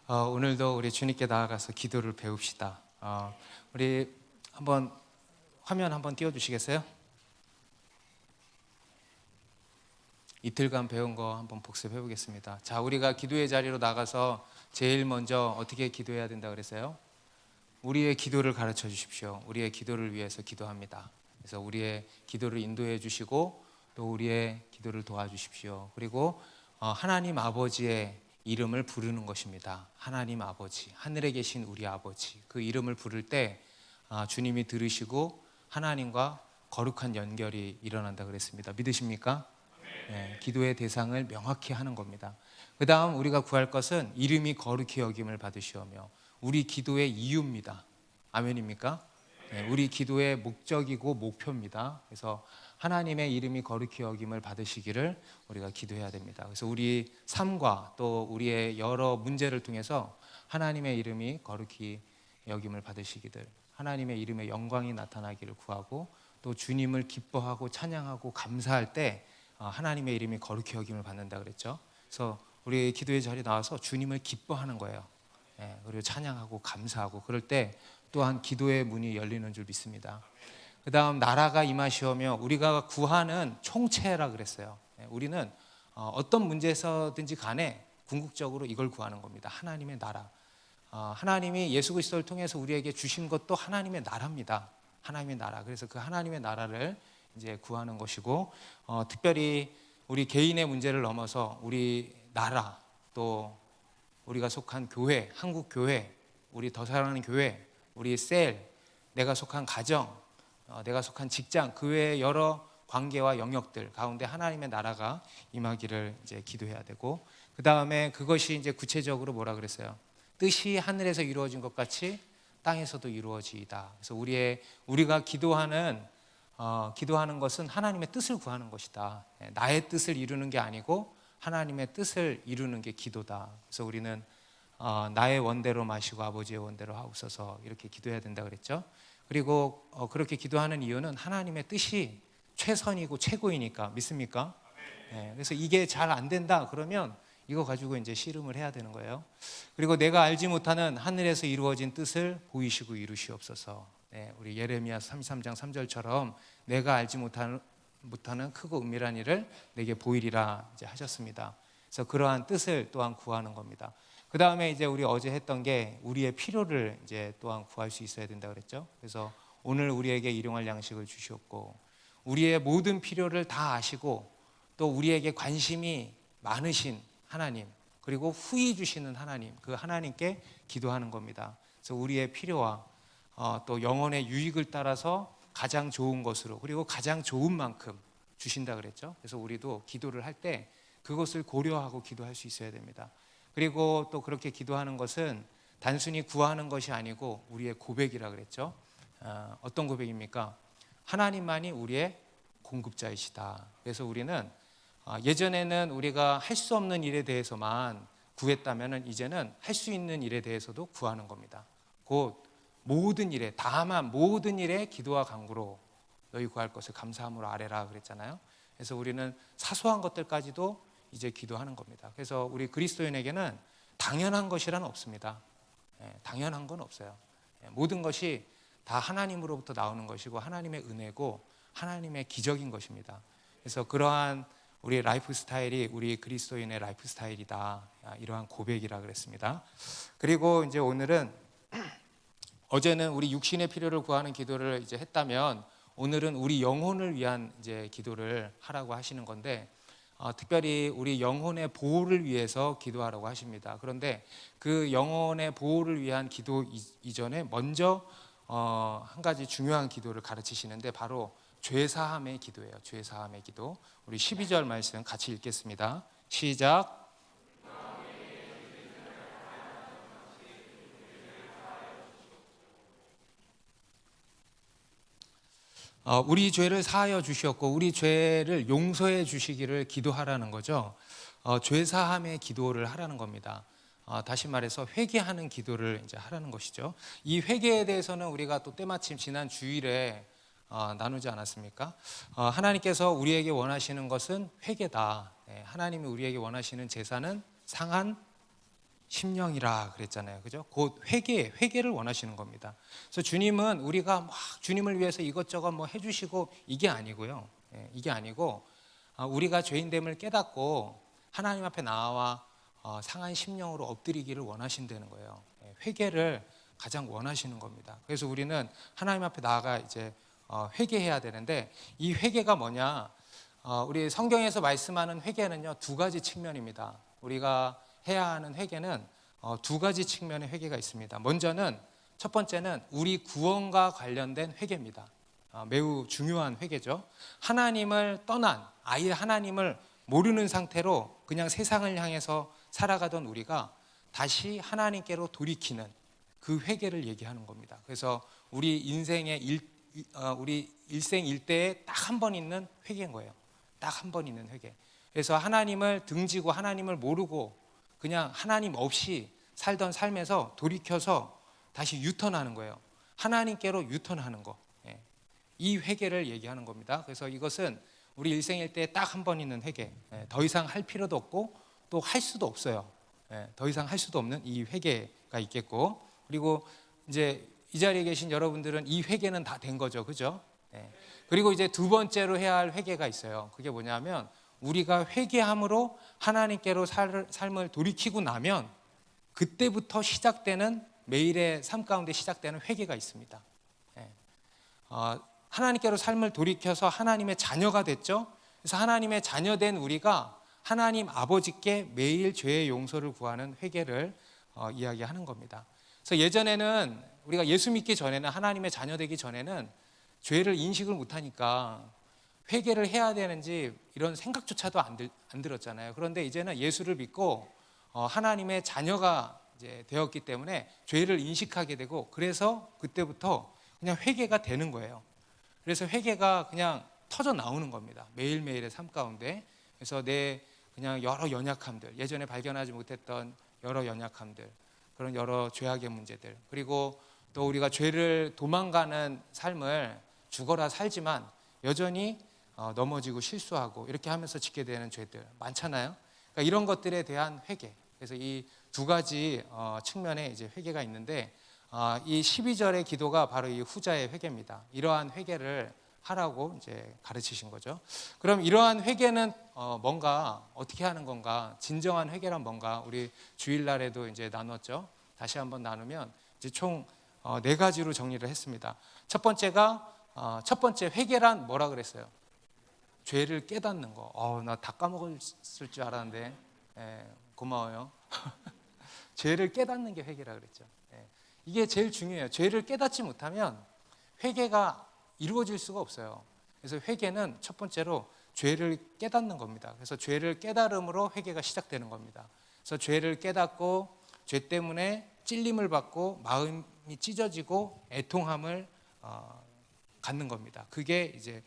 오늘도 우리 주님께 나아가서 기도를 배웁시다. 우리 한번 화면 한번 띄워주시겠어요? 이틀간 배운 거 한번 복습해 보겠습니다. 자, 우리가 기도의 자리로 나가서 제일 먼저 어떻게 기도해야 된다 그랬어요? 우리의 기도를 가르쳐 주십시오. 우리의 기도를 위해서 기도합니다. 그래서 우리의 기도를 인도해 주시고 또 우리의 기도를 도와주십시오. 그리고 하나님 아버지의 이름을 부르는 것입니다. 하나님 아버지, 하늘에 계신 우리 아버지, 그 이름을 부를 때 주님이 들으시고 하나님과 거룩한 연결이 일어난다 그랬습니다. 믿으십니까? 네, 기도의 대상을 명확히 하는 겁니다. 그 다음 우리가 구할 것은 이름이 거룩히 여김을 받으시오며, 우리 기도의 이유입니다. 아멘입니까? 네, 우리 기도의 목적이고 목표입니다. 그래서 하나님의 이름이 거룩히 여김을 받으시기를 우리가 기도해야 됩니다. 그래서 우리 삶과 또 우리의 여러 문제를 통해서 하나님의 이름이 거룩히 여김을 받으시기를, 하나님의 이름의 영광이 나타나기를 구하고, 또 주님을 기뻐하고 찬양하고 감사할 때 하나님의 이름이 거룩히 여김을 받는다 그랬죠. 그래서 우리 기도의 자리에 나와서 주님을 기뻐하는 거예요. 그리고 찬양하고 감사하고, 그럴 때 또한 기도의 문이 열리는 줄 믿습니다. 그 다음 나라가 임하시오며, 우리가 구하는 총체라 그랬어요. 우리는 어떤 문제에서든지 간에 궁극적으로 이걸 구하는 겁니다. 하나님의 나라. 하나님이 예수 그리스도를 통해서 우리에게 주신 것도 하나님의 나라입니다. 하나님의 나라. 그래서 그 하나님의 나라를 이제 구하는 것이고, 특별히 우리 개인의 문제를 넘어서 우리 나라, 또 우리가 속한 교회, 한국 교회, 우리 더 사랑하는 교회, 우리 셀, 내가 속한 가정, 내가 속한 직장, 그 외의 여러 관계와 영역들 가운데 하나님의 나라가 임하기를 이제 기도해야 되고, 그 다음에 그것이 이제 구체적으로 뭐라 그랬어요? 뜻이 하늘에서 이루어진 것 같이 땅에서도 이루어지이다. 그래서 우리가 기도하는 것은 하나님의 뜻을 구하는 것이다. 나의 뜻을 이루는 게 아니고 하나님의 뜻을 이루는 게 기도다. 그래서 우리는 나의 원대로 마시고 아버지의 원대로 하옵소서, 이렇게 기도해야 된다 그랬죠. 그리고 그렇게 기도하는 이유는 하나님의 뜻이 최선이고 최고이니까. 믿습니까? 그래서 이게 잘 안 된다 그러면 이거 가지고 이제 씨름을 해야 되는 거예요. 그리고 내가 알지 못하는 하늘에서 이루어진 뜻을 보이시고 이루시옵소서. 우리 예레미야 33장 3절처럼 내가 알지 못하는 크고 은밀한 일을 내게 보이리라 이제 하셨습니다. 그래서 그러한 뜻을 또한 구하는 겁니다. 그 다음에 이제 우리 어제 했던 게 우리의 필요를 이제 또한 구할 수 있어야 된다 그랬죠. 그래서 오늘 우리에게 일용할 양식을 주시옵고, 우리의 모든 필요를 다 아시고 또 우리에게 관심이 많으신 하나님, 그리고 후히 주시는 하나님, 그 하나님께 기도하는 겁니다. 그래서 우리의 필요와 또 영혼의 유익을 따라서 가장 좋은 것으로, 그리고 가장 좋은 만큼 주신다 그랬죠. 그래서 우리도 기도를 할 때 그것을 고려하고 기도할 수 있어야 됩니다. 그리고 또 그렇게 기도하는 것은 단순히 구하는 것이 아니고 우리의 고백이라 그랬죠. 어떤 고백입니까? 하나님만이 우리의 공급자이시다. 그래서 우리는 예전에는 우리가 할 수 없는 일에 대해서만 구했다면 이제는 할 수 있는 일에 대해서도 구하는 겁니다. 곧 모든 일에, 다만 모든 일에 기도와 간구로 너희 구할 것을 감사함으로 아뢰라 그랬잖아요. 그래서 우리는 사소한 것들까지도 이제 기도하는 겁니다. 그래서 우리 그리스도인에게는 당연한 것이란 없습니다. 당연한 건 없어요. 모든 것이 다 하나님으로부터 나오는 것이고 하나님의 은혜고 하나님의 기적인 것입니다. 그래서 그러한 우리 라이프 스타일이 우리 그리스도인의 라이프 스타일이다, 이러한 고백이라 그랬습니다. 그리고 이제 오늘은, 어제는 우리 육신의 필요를 구하는 기도를 이제 했다면 오늘은 우리 영혼을 위한 이제 기도를 하라고 하시는 건데, 특별히 우리 영혼의 보호를 위해서 기도하라고 하십니다. 그런데 그 영혼의 보호를 위한 기도 이전에 먼저 한 가지 중요한 기도를 가르치시는데 바로 죄사함의 기도예요. 죄사함의 기도. 우리 12절 말씀 같이 읽겠습니다. 시작. 우리 죄를 사하여 주시었고 우리 죄를 용서해 주시기를 기도하라는 거죠. 죄사함의 기도를 하라는 겁니다. 다시 말해서 회개하는 기도를 이제 하라는 것이죠. 이 회개에 대해서는 우리가 또 때마침 지난 주일에 나누지 않았습니까? 하나님께서 우리에게 원하시는 것은 회개다. 하나님이 우리에게 원하시는 제사는 상한 심령이라 그랬잖아요. 그죠? 곧 회개를 원하시는 겁니다. 그래서 주님은 우리가 막 주님을 위해서 이것저것 뭐 해주시고 이게 아니고요. 이게 아니고 우리가 죄인됨을 깨닫고 하나님 앞에 나와 상한 심령으로 엎드리기를 원하신다는 거예요. 회개를 가장 원하시는 겁니다. 그래서 우리는 하나님 앞에 나아가 이제 회개해야 되는데 이 회개가 뭐냐? 우리 성경에서 말씀하는 회개는요 2가지 측면입니다. 우리가 해야 하는 회개는 2가지 측면의 회개가 있습니다. 먼저는 첫 번째는 우리 구원과 관련된 회개입니다. 매우 중요한 회개죠. 하나님을 떠난 아예 하나님을 모르는 상태로 그냥 세상을 향해서 살아가던 우리가 다시 하나님께로 돌이키는 그 회개를 얘기하는 겁니다. 그래서 우리 인생의 우리 일생 일대에 딱 한 번 있는 회개인 거예요. 딱 한 번 있는 회개. 그래서 하나님을 등지고 하나님을 모르고 그냥 하나님 없이 살던 삶에서 돌이켜서 다시 유턴하는 거예요. 하나님께로 유턴하는 거. 이 회개를 얘기하는 겁니다. 그래서 이것은 우리 일생일 때 딱 한 번 있는 회개. 더 이상 할 필요도 없고 또 할 수도 없어요. 더 이상 할 수도 없는 이 회개가 있겠고, 그리고 이제 이 자리에 계신 여러분들은 이 회개는 다 된 거죠, 그죠? 그리고 이제 2번째로 해야 할 회개가 있어요. 그게 뭐냐면 우리가 회개함으로 하나님께로 삶을 돌이키고 나면 그때부터 시작되는 매일의 삶 가운데 시작되는 회개가 있습니다. 하나님께로 삶을 돌이켜서 하나님의 자녀가 됐죠. 그래서 하나님의 자녀된 우리가 하나님 아버지께 매일 죄의 용서를 구하는 회개를 이야기하는 겁니다. 그래서 예전에는 우리가 예수 믿기 전에는 하나님의 자녀 되기 전에는 죄를 인식을 못하니까 회개를 해야 되는지 이런 생각조차도 안 들었잖아요. 그런데 이제는 예수를 믿고 하나님의 자녀가 이제 되었기 때문에 죄를 인식하게 되고 그래서 그때부터 그냥 회개가 되는 거예요. 그래서 회개가 그냥 터져 나오는 겁니다. 매일매일의 삶 가운데. 그래서 내 그냥 여러 연약함들, 예전에 발견하지 못했던 여러 연약함들, 그런 여러 죄악의 문제들, 그리고 또 우리가 죄를 도망가는 삶을 죽어라 살지만 여전히 넘어지고 실수하고 이렇게 하면서 짓게 되는 죄들 많잖아요. 그러니까 이런 것들에 대한 회개. 그래서 이 2가지 측면의 이제 회개가 있는데 이 12절의 기도가 바로 이 후자의 회개입니다. 이러한 회개를 하라고 이제 가르치신 거죠. 그럼 이러한 회개는 뭔가 어떻게 하는 건가? 진정한 회개란 뭔가? 우리 주일날에도 이제 나눴죠. 다시 한번 나누면 이제 총 4가지로 정리를 했습니다. 첫 번째 회개란 뭐라 그랬어요? 죄를 깨닫는 거. 나 다 까먹었을 줄 알았는데 고마워요. 죄를 깨닫는 게 회개라 그랬죠. 이게 제일 중요해요. 죄를 깨닫지 못하면 회개가 이루어질 수가 없어요. 그래서 회개는 첫 번째로 죄를 깨닫는 겁니다. 그래서 죄를 깨달음으로 회개가 시작되는 겁니다. 그래서 죄를 깨닫고 죄 때문에 찔림을 받고 마음이 찢어지고 애통함을 갖는 겁니다. 그게 이제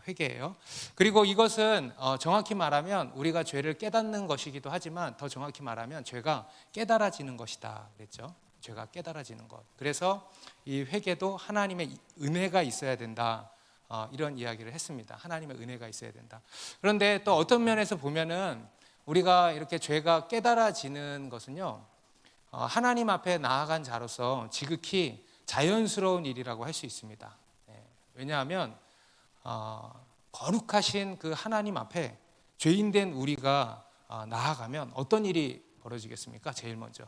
회개예요. 그리고 이것은 정확히 말하면 우리가 죄를 깨닫는 것이기도 하지만 더 정확히 말하면 죄가 깨달아지는 것이다 그랬죠. 죄가 깨달아지는 것. 그래서 이 회개도 하나님의 은혜가 있어야 된다. 이런 이야기를 했습니다. 하나님의 은혜가 있어야 된다. 그런데 또 어떤 면에서 보면은 우리가 이렇게 죄가 깨달아지는 것은요, 하나님 앞에 나아간 자로서 지극히 자연스러운 일이라고 할 수 있습니다. 왜냐하면 거룩하신 그 하나님 앞에 죄인된 우리가 나아가면 어떤 일이 벌어지겠습니까? 제일 먼저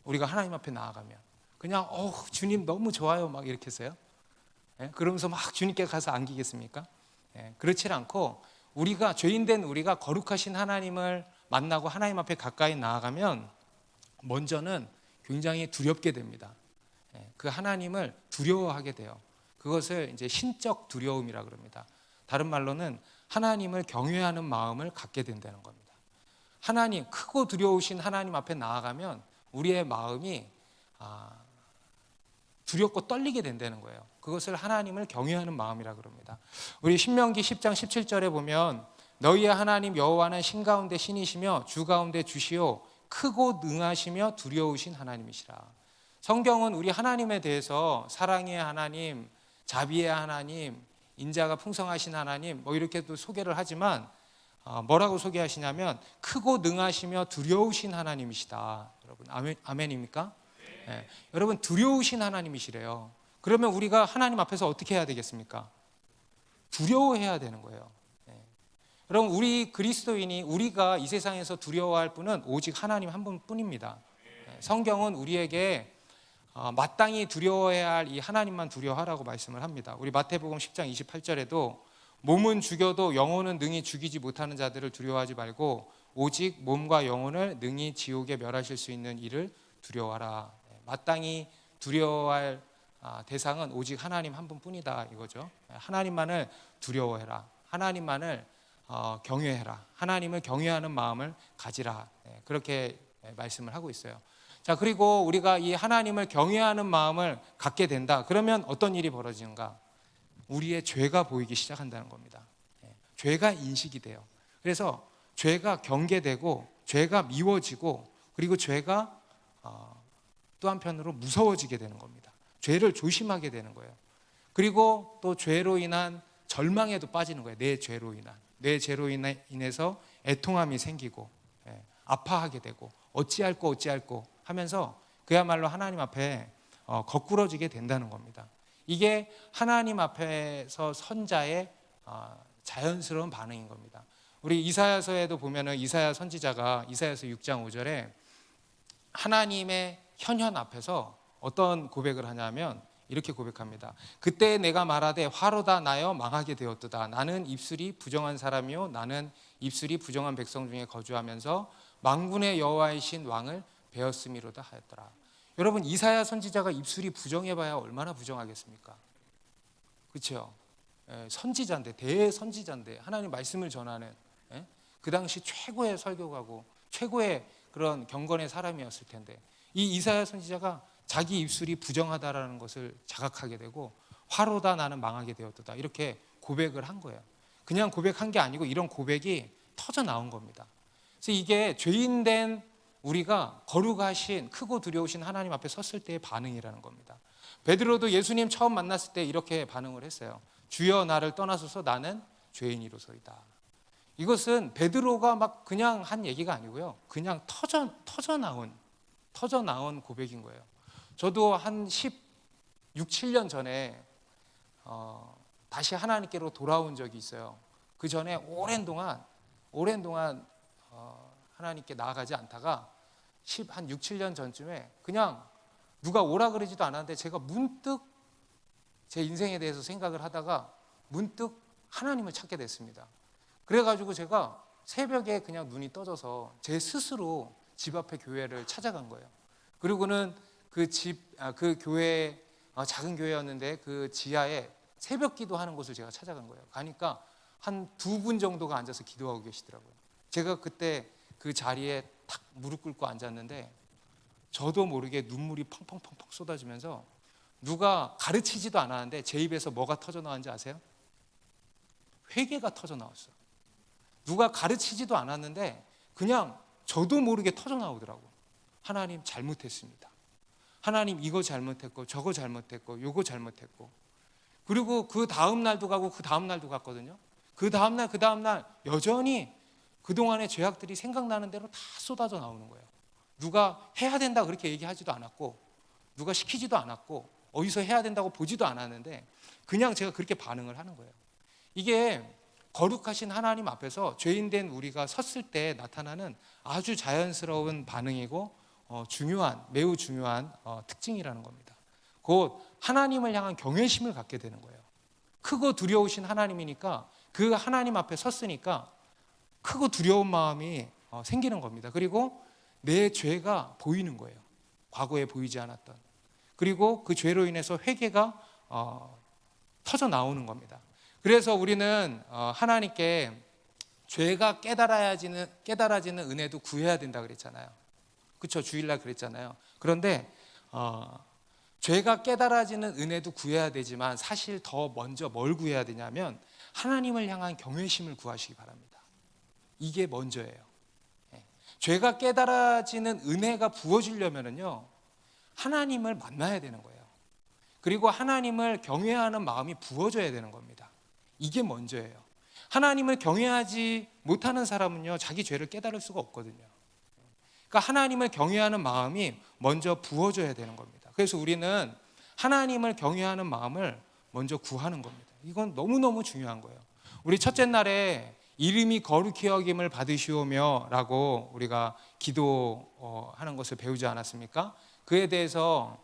우리가 하나님 앞에 나아가면 그냥 주님 너무 좋아요 막 이렇게 했어요. 그러면서 막 주님께 가서 안기겠습니까? 그렇지 않고 우리가 죄인된 우리가 거룩하신 하나님을 만나고 하나님 앞에 가까이 나아가면 먼저는 굉장히 두렵게 됩니다. 그 하나님을 두려워하게 돼요. 그것을 이제 신적 두려움이라 그럽니다. 다른 말로는 하나님을 경외하는 마음을 갖게 된다는 겁니다. 하나님, 크고 두려우신 하나님 앞에 나아가면 우리의 마음이 두렵고 떨리게 된다는 거예요. 그것을 하나님을 경외하는 마음이라 그럽니다. 우리 신명기 10장 17절에 보면 너희의 하나님 여호와는 신 가운데 신이시며 주 가운데 주시오 크고 능하시며 두려우신 하나님이시라. 성경은 우리 하나님에 대해서 사랑의 하나님, 자비의 하나님, 인자가 풍성하신 하나님, 뭐 이렇게도 소개를 하지만 뭐라고 소개하시냐면 크고 능하시며 두려우신 하나님이시다. 여러분 아멘입니까? 네. 여러분 두려우신 하나님이시래요. 그러면 우리가 하나님 앞에서 어떻게 해야 되겠습니까? 두려워해야 되는 거예요. 네. 여러분 우리 그리스도인이 우리가 이 세상에서 두려워할 분은 오직 하나님 한 분뿐입니다. 네. 성경은 우리에게 마땅히 두려워해야 할 이 하나님만 두려워하라고 말씀을 합니다. 우리 마태복음 10장 28절에도 몸은 죽여도 영혼은 능히 죽이지 못하는 자들을 두려워하지 말고 오직 몸과 영혼을 능히 지옥에 멸하실 수 있는 이를 두려워하라. 마땅히 두려워할 대상은 오직 하나님 한 분뿐이다 이거죠. 하나님만을 두려워해라. 하나님만을 경외해라. 하나님을 경외하는 마음을 가지라. 그렇게 말씀을 하고 있어요. 자, 그리고 우리가 이 하나님을 경외하는 마음을 갖게 된다. 그러면 어떤 일이 벌어지는가? 우리의 죄가 보이기 시작한다는 겁니다. 죄가 인식이 돼요. 그래서 죄가 경계되고 죄가 미워지고 그리고 죄가 또 한편으로 무서워지게 되는 겁니다. 죄를 조심하게 되는 거예요. 그리고 또 죄로 인한 절망에도 빠지는 거예요. 내 죄로 인한. 내 죄로 인해서 애통함이 생기고 아파하게 되고 어찌할꼬 하면서 그야말로 하나님 앞에 거꾸러지게 된다는 겁니다. 이게 하나님 앞에서 선자의 자연스러운 반응인 겁니다. 우리 이사야서에도 보면은 이사야 선지자가 이사야서 6장 5절에 하나님의 현현 앞에서 어떤 고백을 하냐면 이렇게 고백합니다. 그때 내가 말하되 화로다 나여 망하게 되었도다. 나는 입술이 부정한 사람이요 나는 입술이 부정한 백성 중에 거주하면서 만군의 여호와이신 왕을 배웠음이로다 하였더라. 여러분 이사야 선지자가 입술이 부정해봐야 얼마나 부정하겠습니까? 그렇죠? 선지자인데 대선지자인데 하나님 말씀을 전하는 그 당시 최고의 설교가고 최고의 그런 경건의 사람이었을 텐데 이 이사야 선지자가 자기 입술이 부정하다라는 것을 자각하게 되고 화로다 나는 망하게 되었다 이렇게 고백을 한 거예요. 그냥 고백한 게 아니고 이런 고백이 터져 나온 겁니다. 그래서 이게 죄인된 우리가 거룩하신 크고 두려우신 하나님 앞에 섰을 때의 반응이라는 겁니다. 베드로도 예수님 처음 만났을 때 이렇게 반응을 했어요. 주여 나를 떠나소서 나는 죄인이로소이다. 이것은 베드로가 막 그냥 한 얘기가 아니고요. 그냥 터져 나온 고백인 거예요. 저도 한 7년 전에 다시 하나님께로 돌아온 적이 있어요. 그 전에 오랜 동안 하나님께 나아가지 않다가 한 6, 7년 전쯤에 그냥 누가 오라 그러지도 않았는데 제가 문득 제 인생에 대해서 생각을 하다가 문득 하나님을 찾게 됐습니다. 그래가지고 제가 새벽에 그냥 눈이 떠져서 제 스스로 집 앞에 교회를 찾아간 거예요. 그리고는 그 교회 작은 교회였는데 그 지하에 새벽 기도하는 곳을 제가 찾아간 거예요. 가니까 한 2분 정도가 앉아서 기도하고 계시더라고요. 제가 그때 그 자리에 탁 무릎 꿇고 앉았는데 저도 모르게 눈물이 펑펑펑펑 쏟아지면서 누가 가르치지도 않았는데 제 입에서 뭐가 터져 나왔는지 아세요? 회개가 터져 나왔어요. 누가 가르치지도 않았는데 그냥 저도 모르게 터져 나오더라고요. 하나님 잘못했습니다. 하나님 이거 잘못했고 저거 잘못했고 요거 잘못했고 그리고 그 다음 날도 가고 그 다음 날도 갔거든요. 그 다음 날 여전히 그동안의 죄악들이 생각나는 대로 다 쏟아져 나오는 거예요. 누가 해야 된다 그렇게 얘기하지도 않았고 누가 시키지도 않았고 어디서 해야 된다고 보지도 않았는데 그냥 제가 그렇게 반응을 하는 거예요. 이게 거룩하신 하나님 앞에서 죄인된 우리가 섰을 때 나타나는 아주 자연스러운 반응이고 매우 중요한 특징이라는 겁니다. 곧 하나님을 향한 경외심을 갖게 되는 거예요. 크고 두려우신 하나님이니까 그 하나님 앞에 섰으니까 크고 두려운 마음이 생기는 겁니다. 그리고 내 죄가 보이는 거예요. 과거에 보이지 않았던. 그리고 그 죄로 인해서 회개가 터져 나오는 겁니다. 그래서 우리는 하나님께 죄가 깨달아지는 은혜도 구해야 된다 그랬잖아요. 그렇죠? 주일날 그랬잖아요. 그런데 죄가 깨달아지는 은혜도 구해야 되지만 사실 더 먼저 뭘 구해야 되냐면 하나님을 향한 경외심을 구하시기 바랍니다. 이게 먼저예요. 죄가 깨달아지는 은혜가 부어지려면요 하나님을 만나야 되는 거예요. 그리고 하나님을 경외하는 마음이 부어져야 되는 겁니다. 이게 먼저예요. 하나님을 경외하지 못하는 사람은요, 자기 죄를 깨달을 수가 없거든요. 그러니까 하나님을 경외하는 마음이 먼저 부어져야 되는 겁니다. 그래서 우리는 하나님을 경외하는 마음을 먼저 구하는 겁니다. 이건 너무너무 중요한 거예요. 우리 첫째 날에 이름이 거룩히 여김을 받으시오며 라고 우리가 기도하는 것을 배우지 않았습니까? 그에 대해서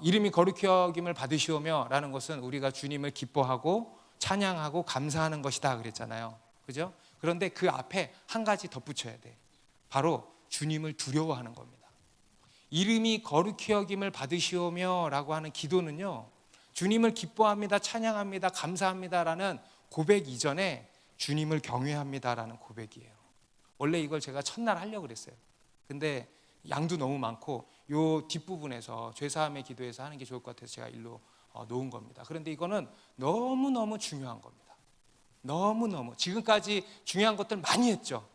이름이 거룩히 여김을 받으시오며 라는 것은 우리가 주님을 기뻐하고 찬양하고 감사하는 것이다 그랬잖아요. 그죠? 그런데 그 앞에 한 가지 덧붙여야 돼. 바로 주님을 두려워하는 겁니다. 이름이 거룩히 여김을 받으시오며 라고 하는 기도는요, 주님을 기뻐합니다, 찬양합니다, 감사합니다라는 고백 이전에 주님을 경외합니다라는 고백이에요. 원래 이걸 제가 첫날 하려고 그랬어요. 근데 양도 너무 많고 요 뒷부분에서 죄사함의 기도에서 하는 게 좋을 것 같아서 제가 일로 놓은 겁니다. 그런데 이거는 너무너무 중요한 겁니다. 너무너무. 지금까지 중요한 것들 많이 했죠.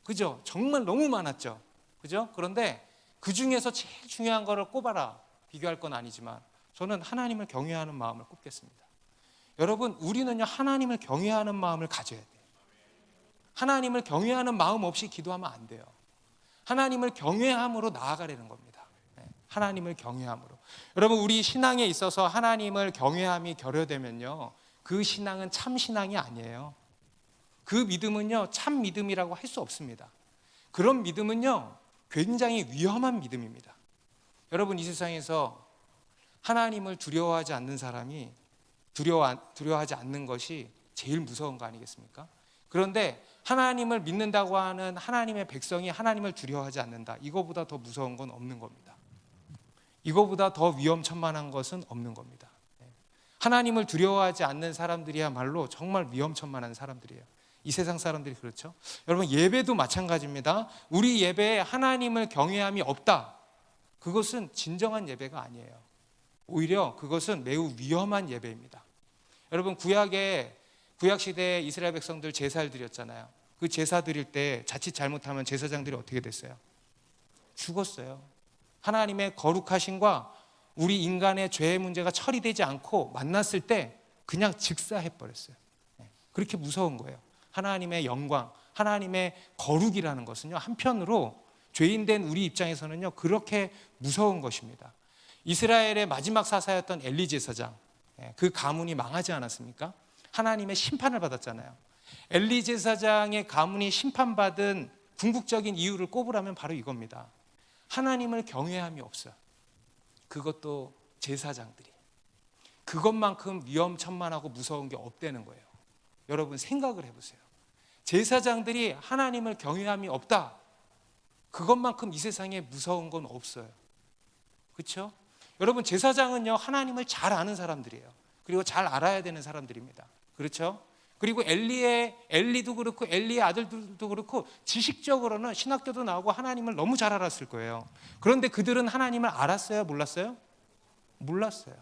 그죠? 정말 너무 많았죠. 그죠? 그런데 그 중에서 제일 중요한 거를 꼽아라. 비교할 건 아니지만 저는 하나님을 경외하는 마음을 꼽겠습니다. 여러분, 우리는요, 하나님을 경외하는 마음을 가져야 돼요. 하나님을 경외하는 마음 없이 기도하면 안 돼요. 하나님을 경외함으로 나아가려는 겁니다. 하나님을 경외함으로. 여러분, 우리 신앙에 있어서 하나님을 경외함이 결여되면요, 그 신앙은 참 신앙이 아니에요. 그 믿음은요, 참 믿음이라고 할 수 없습니다. 그런 믿음은요, 굉장히 위험한 믿음입니다. 여러분, 이 세상에서 하나님을 두려워하지 않는 사람이 두려워하지 않는 것이 제일 무서운 거 아니겠습니까? 그런데 하나님을 믿는다고 하는 하나님의 백성이 하나님을 두려워하지 않는다. 이거보다 더 무서운 건 없는 겁니다. 이거보다 더 위험천만한 것은 없는 겁니다. 하나님을 두려워하지 않는 사람들이야말로 정말 위험천만한 사람들이에요. 이 세상 사람들이 그렇죠. 여러분, 예배도 마찬가지입니다. 우리 예배에 하나님을 경외함이 없다. 그것은 진정한 예배가 아니에요. 오히려 그것은 매우 위험한 예배입니다. 여러분, 구약 시대에 이스라엘 백성들 제사를 드렸잖아요. 그 제사 드릴 때 자칫 잘못하면 제사장들이 어떻게 됐어요? 죽었어요. 하나님의 거룩하심과 우리 인간의 죄의 문제가 처리되지 않고 만났을 때 그냥 즉사해버렸어요. 그렇게 무서운 거예요. 하나님의 영광, 하나님의 거룩이라는 것은요, 한편으로 죄인된 우리 입장에서는요, 그렇게 무서운 것입니다. 이스라엘의 마지막 사사였던 엘리 제사장, 그 가문이 망하지 않았습니까? 하나님의 심판을 받았잖아요. 엘리 제사장의 가문이 심판받은 궁극적인 이유를 꼽으라면 바로 이겁니다. 하나님을 경외함이 없어요. 그것도 제사장들이. 그것만큼 위험천만하고 무서운 게 없다는 거예요. 여러분, 생각을 해보세요. 제사장들이 하나님을 경외함이 없다. 그것만큼 이 세상에 무서운 건 없어요. 그렇죠? 여러분, 제사장은요, 하나님을 잘 아는 사람들이에요. 그리고 잘 알아야 되는 사람들입니다. 그렇죠? 그리고 엘리도 그렇고 엘리의 아들들도 그렇고 지식적으로는 신학교도 나오고 하나님을 너무 잘 알았을 거예요. 그런데 그들은 하나님을 알았어요? 몰랐어요? 몰랐어요.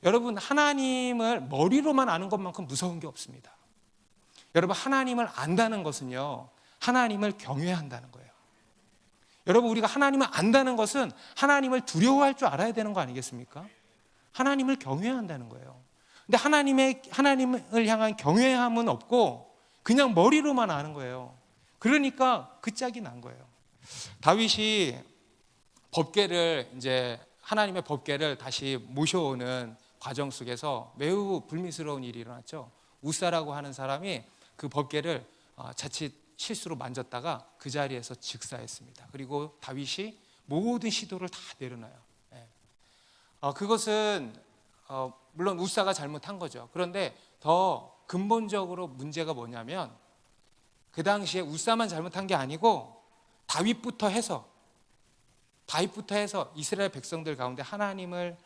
여러분, 하나님을 머리로만 아는 것만큼 무서운 게 없습니다. 여러분, 하나님을 안다는 것은요, 하나님을 경외한다는 거예요. 여러분, 우리가 하나님을 안다는 것은 하나님을 두려워할 줄 알아야 되는 거 아니겠습니까? 하나님을 경외한다는 거예요. 근데 하나님을 향한 경외함은 없고 그냥 머리로만 아는 거예요. 그러니까 그 짝이 난 거예요. 다윗이 하나님의 법궤를 다시 모셔오는 과정 속에서 매우 불미스러운 일이 일어났죠. 우사라고 하는 사람이 그 법궤를 자칫 실수로 만졌다가 그 자리에서 즉사했습니다. 그리고 다윗이 모든 시도를 다 내려놔요. 그것은 물론 우사가 잘못한 거죠. 그런데 더 근본적으로 문제가 뭐냐면 그 당시에 우사만 잘못한 게 아니고 다윗부터 해서 이스라엘 백성들 가운데 하나님을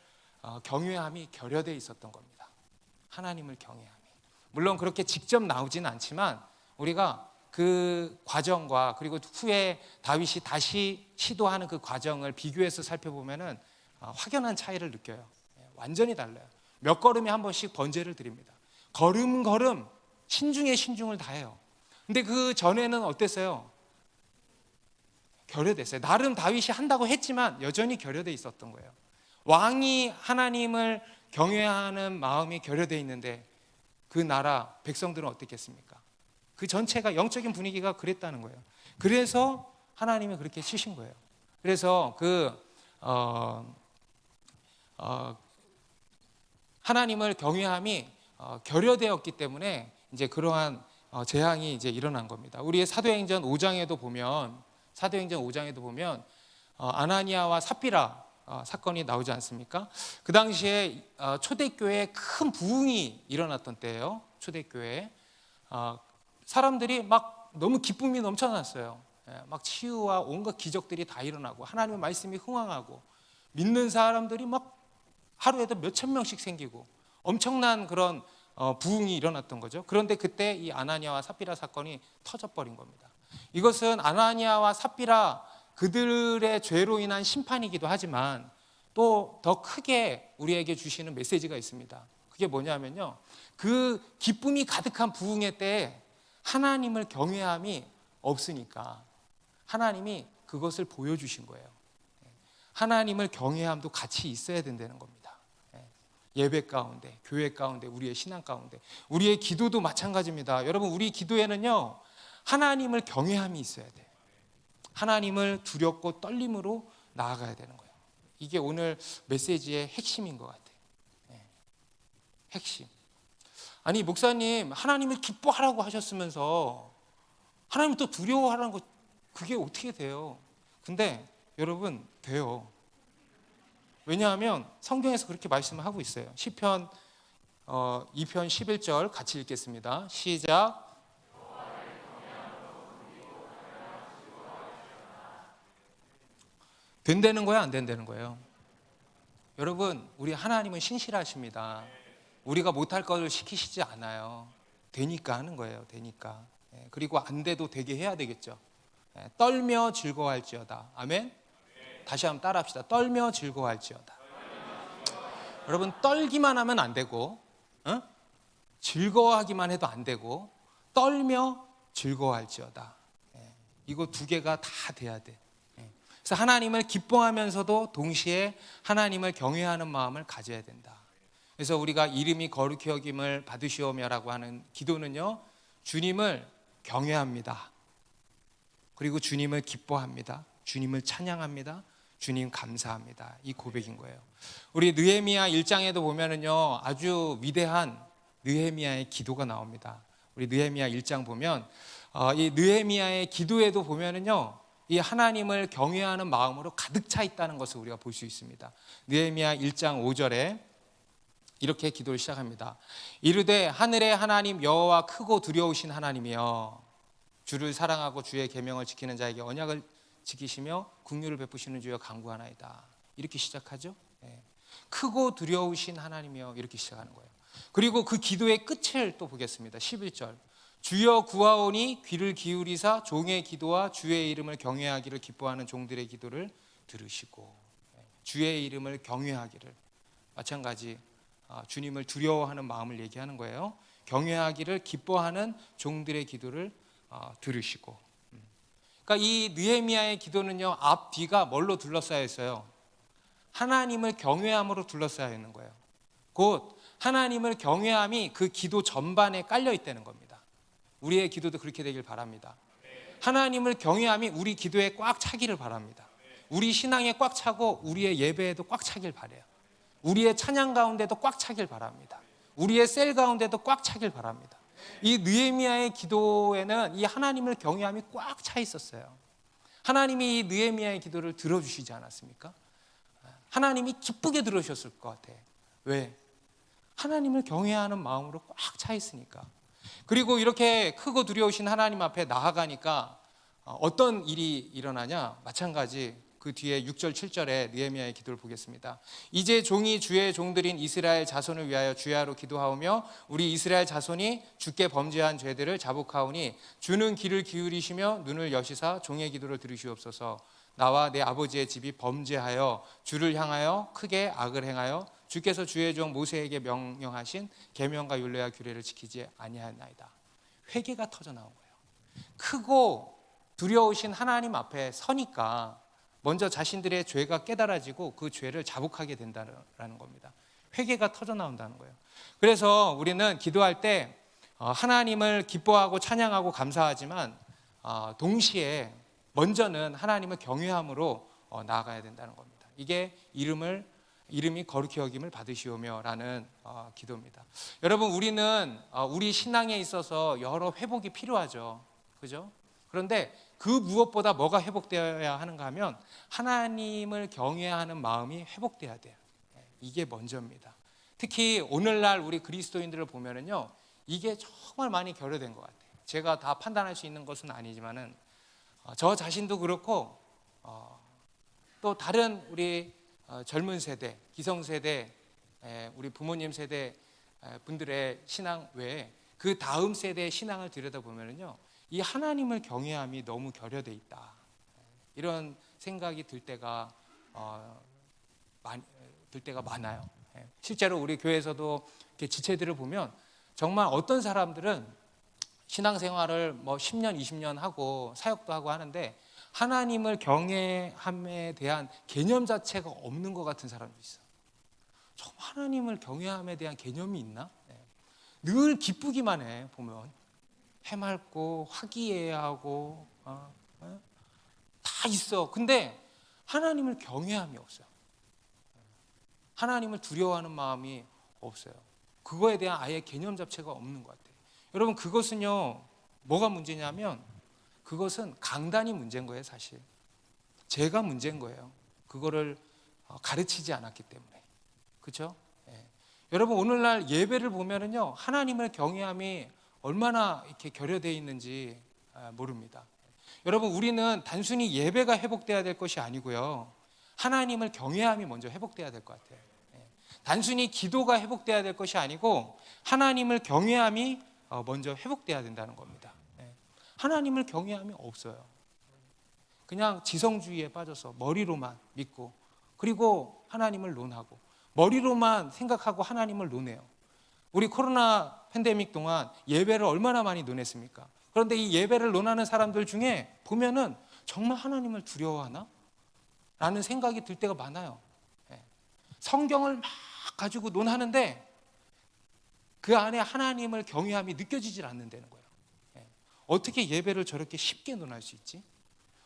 경외함이 결여되어 있었던 겁니다. 하나님을 경외함이. 물론 그렇게 직접 나오진 않지만 우리가 그 과정과 그리고 후에 다윗이 다시 시도하는 그 과정을 비교해서 살펴보면은 확연한 차이를 느껴요. 완전히 달라요. 몇 걸음에 한 번씩 번제를 드립니다. 걸음걸음 신중에 신중을 다해요. 근데 그 전에는 어땠어요? 결여됐어요. 나름 다윗이 한다고 했지만 여전히 결여돼 있었던 거예요. 왕이 하나님을 경외하는 마음이 결여되어 있는데 그 나라 백성들은 어떻겠습니까? 그 전체가 영적인 분위기가 그랬다는 거예요. 그래서 하나님이 그렇게 치신 거예요. 그래서 하나님을 경외함이 결여되었기 때문에 이제 그러한 재앙이 이제 일어난 겁니다. 우리의 사도행전 5장에도 보면 아나니아와 삽비라 사건이 나오지 않습니까? 그 당시에 초대교회에 큰 부흥이 일어났던 때예요. 초대교회에 사람들이 막 너무 기쁨이 넘쳐났어요. 막 치유와 온갖 기적들이 다 일어나고 하나님의 말씀이 흥황하고 믿는 사람들이 막 하루에도 몇천 명씩 생기고 엄청난 그런 부흥이 일어났던 거죠. 그런데 그때 이 아나니아와 삽비라 사건이 터져버린 겁니다. 이것은 아나니아와 삽비라 그들의 죄로 인한 심판이기도 하지만 또 더 크게 우리에게 주시는 메시지가 있습니다. 그게 뭐냐면요, 그 기쁨이 가득한 부흥의 때에 하나님을 경외함이 없으니까 하나님이 그것을 보여주신 거예요. 하나님을 경외함도 같이 있어야 된다는 겁니다. 예배 가운데, 교회 가운데, 우리의 신앙 가운데, 우리의 기도도 마찬가지입니다. 여러분, 우리 기도에는요, 하나님을 경외함이 있어야 돼요. 하나님을 두렵고 떨림으로 나아가야 되는 거예요. 이게 오늘 메시지의 핵심인 것 같아요. 핵심. 아니, 목사님, 하나님을 기뻐하라고 하셨으면서 하나님을 또 두려워하라는 거, 그게 어떻게 돼요? 근데 여러분, 돼요. 왜냐하면 성경에서 그렇게 말씀을 하고 있어요. 시편 2편 11절 같이 읽겠습니다. 시작. 된다는 거예요, 안 된다는 거예요? 여러분, 우리 하나님은 신실하십니다. 우리가 못할 걸 시키시지 않아요. 되니까 하는 거예요. 되니까. 그리고 안 돼도 되게 해야 되겠죠. 떨며 즐거워할지어다. 아멘. 다시 한번 따라합시다. 떨며 즐거워할지어다. 여러분, 떨기만 하면 안 되고 즐거워하기만 해도 안 되고 떨며 즐거워할지어다. 이거 두 개가 다 돼야 돼. 그래서 하나님을 기뻐하면서도 동시에 하나님을 경외하는 마음을 가져야 된다. 그래서 우리가 이름이 거룩히 여김을 받으시오며라고 하는 기도는요, 주님을 경외합니다. 그리고 주님을 기뻐합니다. 주님을 찬양합니다. 주님 감사합니다. 이 고백인 거예요. 우리 느헤미야 1장에도 보면은요, 아주 위대한 느헤미야의 기도가 나옵니다. 우리 느헤미야 1장 보면 이 느헤미야의 기도에도 보면은요, 이 하나님을 경외하는 마음으로 가득 차 있다는 것을 우리가 볼 수 있습니다. 느헤미야 1장 5절에 이렇게 기도를 시작합니다. 이르되 하늘의 하나님 여호와 크고 두려우신 하나님이여, 주를 사랑하고 주의 계명을 지키는 자에게 언약을 지키시며 긍휼을 베푸시는 주여 간구하나이다. 이렇게 시작하죠. 크고 두려우신 하나님이여, 이렇게 시작하는 거예요. 그리고 그 기도의 끝을 또 보겠습니다. 11절. 주여 구하오니 귀를 기울이사 종의 기도와 주의 이름을 경외하기를 기뻐하는 종들의 기도를 들으시고, 주의 이름을 경외하기를, 마찬가지 주님을 두려워하는 마음을 얘기하는 거예요. 경외하기를 기뻐하는 종들의 기도를 들으시고. 그러니까 이 느헤미야의 기도는요, 앞뒤가 뭘로 둘러싸여 있어요? 하나님을 경외함으로 둘러싸여 있는 거예요. 곧 하나님을 경외함이 그 기도 전반에 깔려 있다는 겁니다. 우리의 기도도 그렇게 되길 바랍니다. 하나님을 경외함이 우리 기도에 꽉 차기를 바랍니다. 우리 신앙에 꽉 차고 우리의 예배에도 꽉 차길 바라요. 우리의 찬양 가운데도 꽉 차길 바랍니다. 우리의 셀 가운데도 꽉 차길 바랍니다. 이 느헤미야의 기도에는 이 하나님을 경외함이 꽉 차 있었어요. 하나님이 이 느헤미야의 기도를 들어주시지 않았습니까? 하나님이 기쁘게 들으셨을 것 같아. 왜? 하나님을 경외하는 마음으로 꽉 차 있으니까. 그리고 이렇게 크고 두려우신 하나님 앞에 나아가니까 어떤 일이 일어나냐? 마찬가지 그 뒤에 6절 7절에 느헤미야의 기도를 보겠습니다. 이제 종이 주의 종들인 이스라엘 자손을 위하여 주야로 기도하오며 우리 이스라엘 자손이 주께 범죄한 죄들을 자복하오니 주는 귀를 기울이시며 눈을 여시사 종의 기도를 들으시옵소서. 나와 내 아버지의 집이 범죄하여 주를 향하여 크게 악을 행하여 주께서 주의 종 모세에게 명령하신 계명과 율례와 규례를 지키지 아니하였나이다. 회개가 터져 나온 거예요. 크고 두려우신 하나님 앞에 서니까 먼저 자신들의 죄가 깨달아지고 그 죄를 자복하게 된다는 겁니다. 회개가 터져 나온다는 거예요. 그래서 우리는 기도할 때 하나님을 기뻐하고 찬양하고 감사하지만 동시에 먼저는 하나님을 경외함으로 나아가야 된다는 겁니다. 이게 이름이 거룩히 여김을 받으시오며라는 기도입니다. 여러분, 우리는 우리 신앙에 있어서 여러 회복이 필요하죠. 그죠? 그런데 그 무엇보다 뭐가 회복되어야 하는가 하면 하나님을 경외하는 마음이 회복돼야 돼요. 이게 먼저입니다. 특히 오늘날 우리 그리스도인들을 보면은요, 이게 정말 많이 결여된 것 같아요. 제가 다 판단할 수 있는 것은 아니지만은 저 자신도 그렇고 또 다른 우리 젊은 세대, 기성세대, 우리 부모님 세대 분들의 신앙 외에 그 다음 세대의 신앙을 들여다보면요, 이 하나님을 경외함이 너무 결여돼 있다, 이런 생각이 들 때가 많아요. 실제로 우리 교회에서도 이렇게 지체들을 보면 정말 어떤 사람들은 신앙생활을 10년, 20년 하고 사역도 하고 하는데 하나님을 경외함에 대한 개념 자체가 없는 것 같은 사람도 있어. 정말 하나님을 경외함에 대한 개념이 있나? 늘 기쁘기만 해. 보면 해맑고 화기애애하고 다 있어. 근데 하나님을 경외함이 없어요. 하나님을 두려워하는 마음이 없어요. 그거에 대한 아예 개념 자체가 없는 것 같아요. 여러분, 그것은요, 뭐가 문제냐면 그것은 강단이 문제인 거예요. 사실 제가 문제인 거예요. 그거를 가르치지 않았기 때문에. 그렇죠? 여러분, 오늘날 예배를 보면은요, 하나님을 경외함이 얼마나 이렇게 결여되어 있는지 모릅니다. 여러분, 우리는 단순히 예배가 회복돼야 될 것이 아니고요, 하나님을 경외함이 먼저 회복돼야 될 것 같아요. 단순히 기도가 회복돼야 될 것이 아니고 하나님을 경외함이 먼저 회복돼야 된다는 겁니다. 하나님을 경외함이 없어요. 그냥 지성주의에 빠져서 머리로만 믿고, 그리고 하나님을 논하고, 머리로만 생각하고 하나님을 논해요. 우리 코로나 팬데믹 동안 예배를 얼마나 많이 논했습니까? 그런데 이 예배를 논하는 사람들 중에 보면은 정말 하나님을 두려워하나? 라는 생각이 들 때가 많아요. 성경을 막 가지고 논하는데 그 안에 하나님을 경외함이 느껴지질 않는다는 거예요. 어떻게 예배를 저렇게 쉽게 논할 수 있지?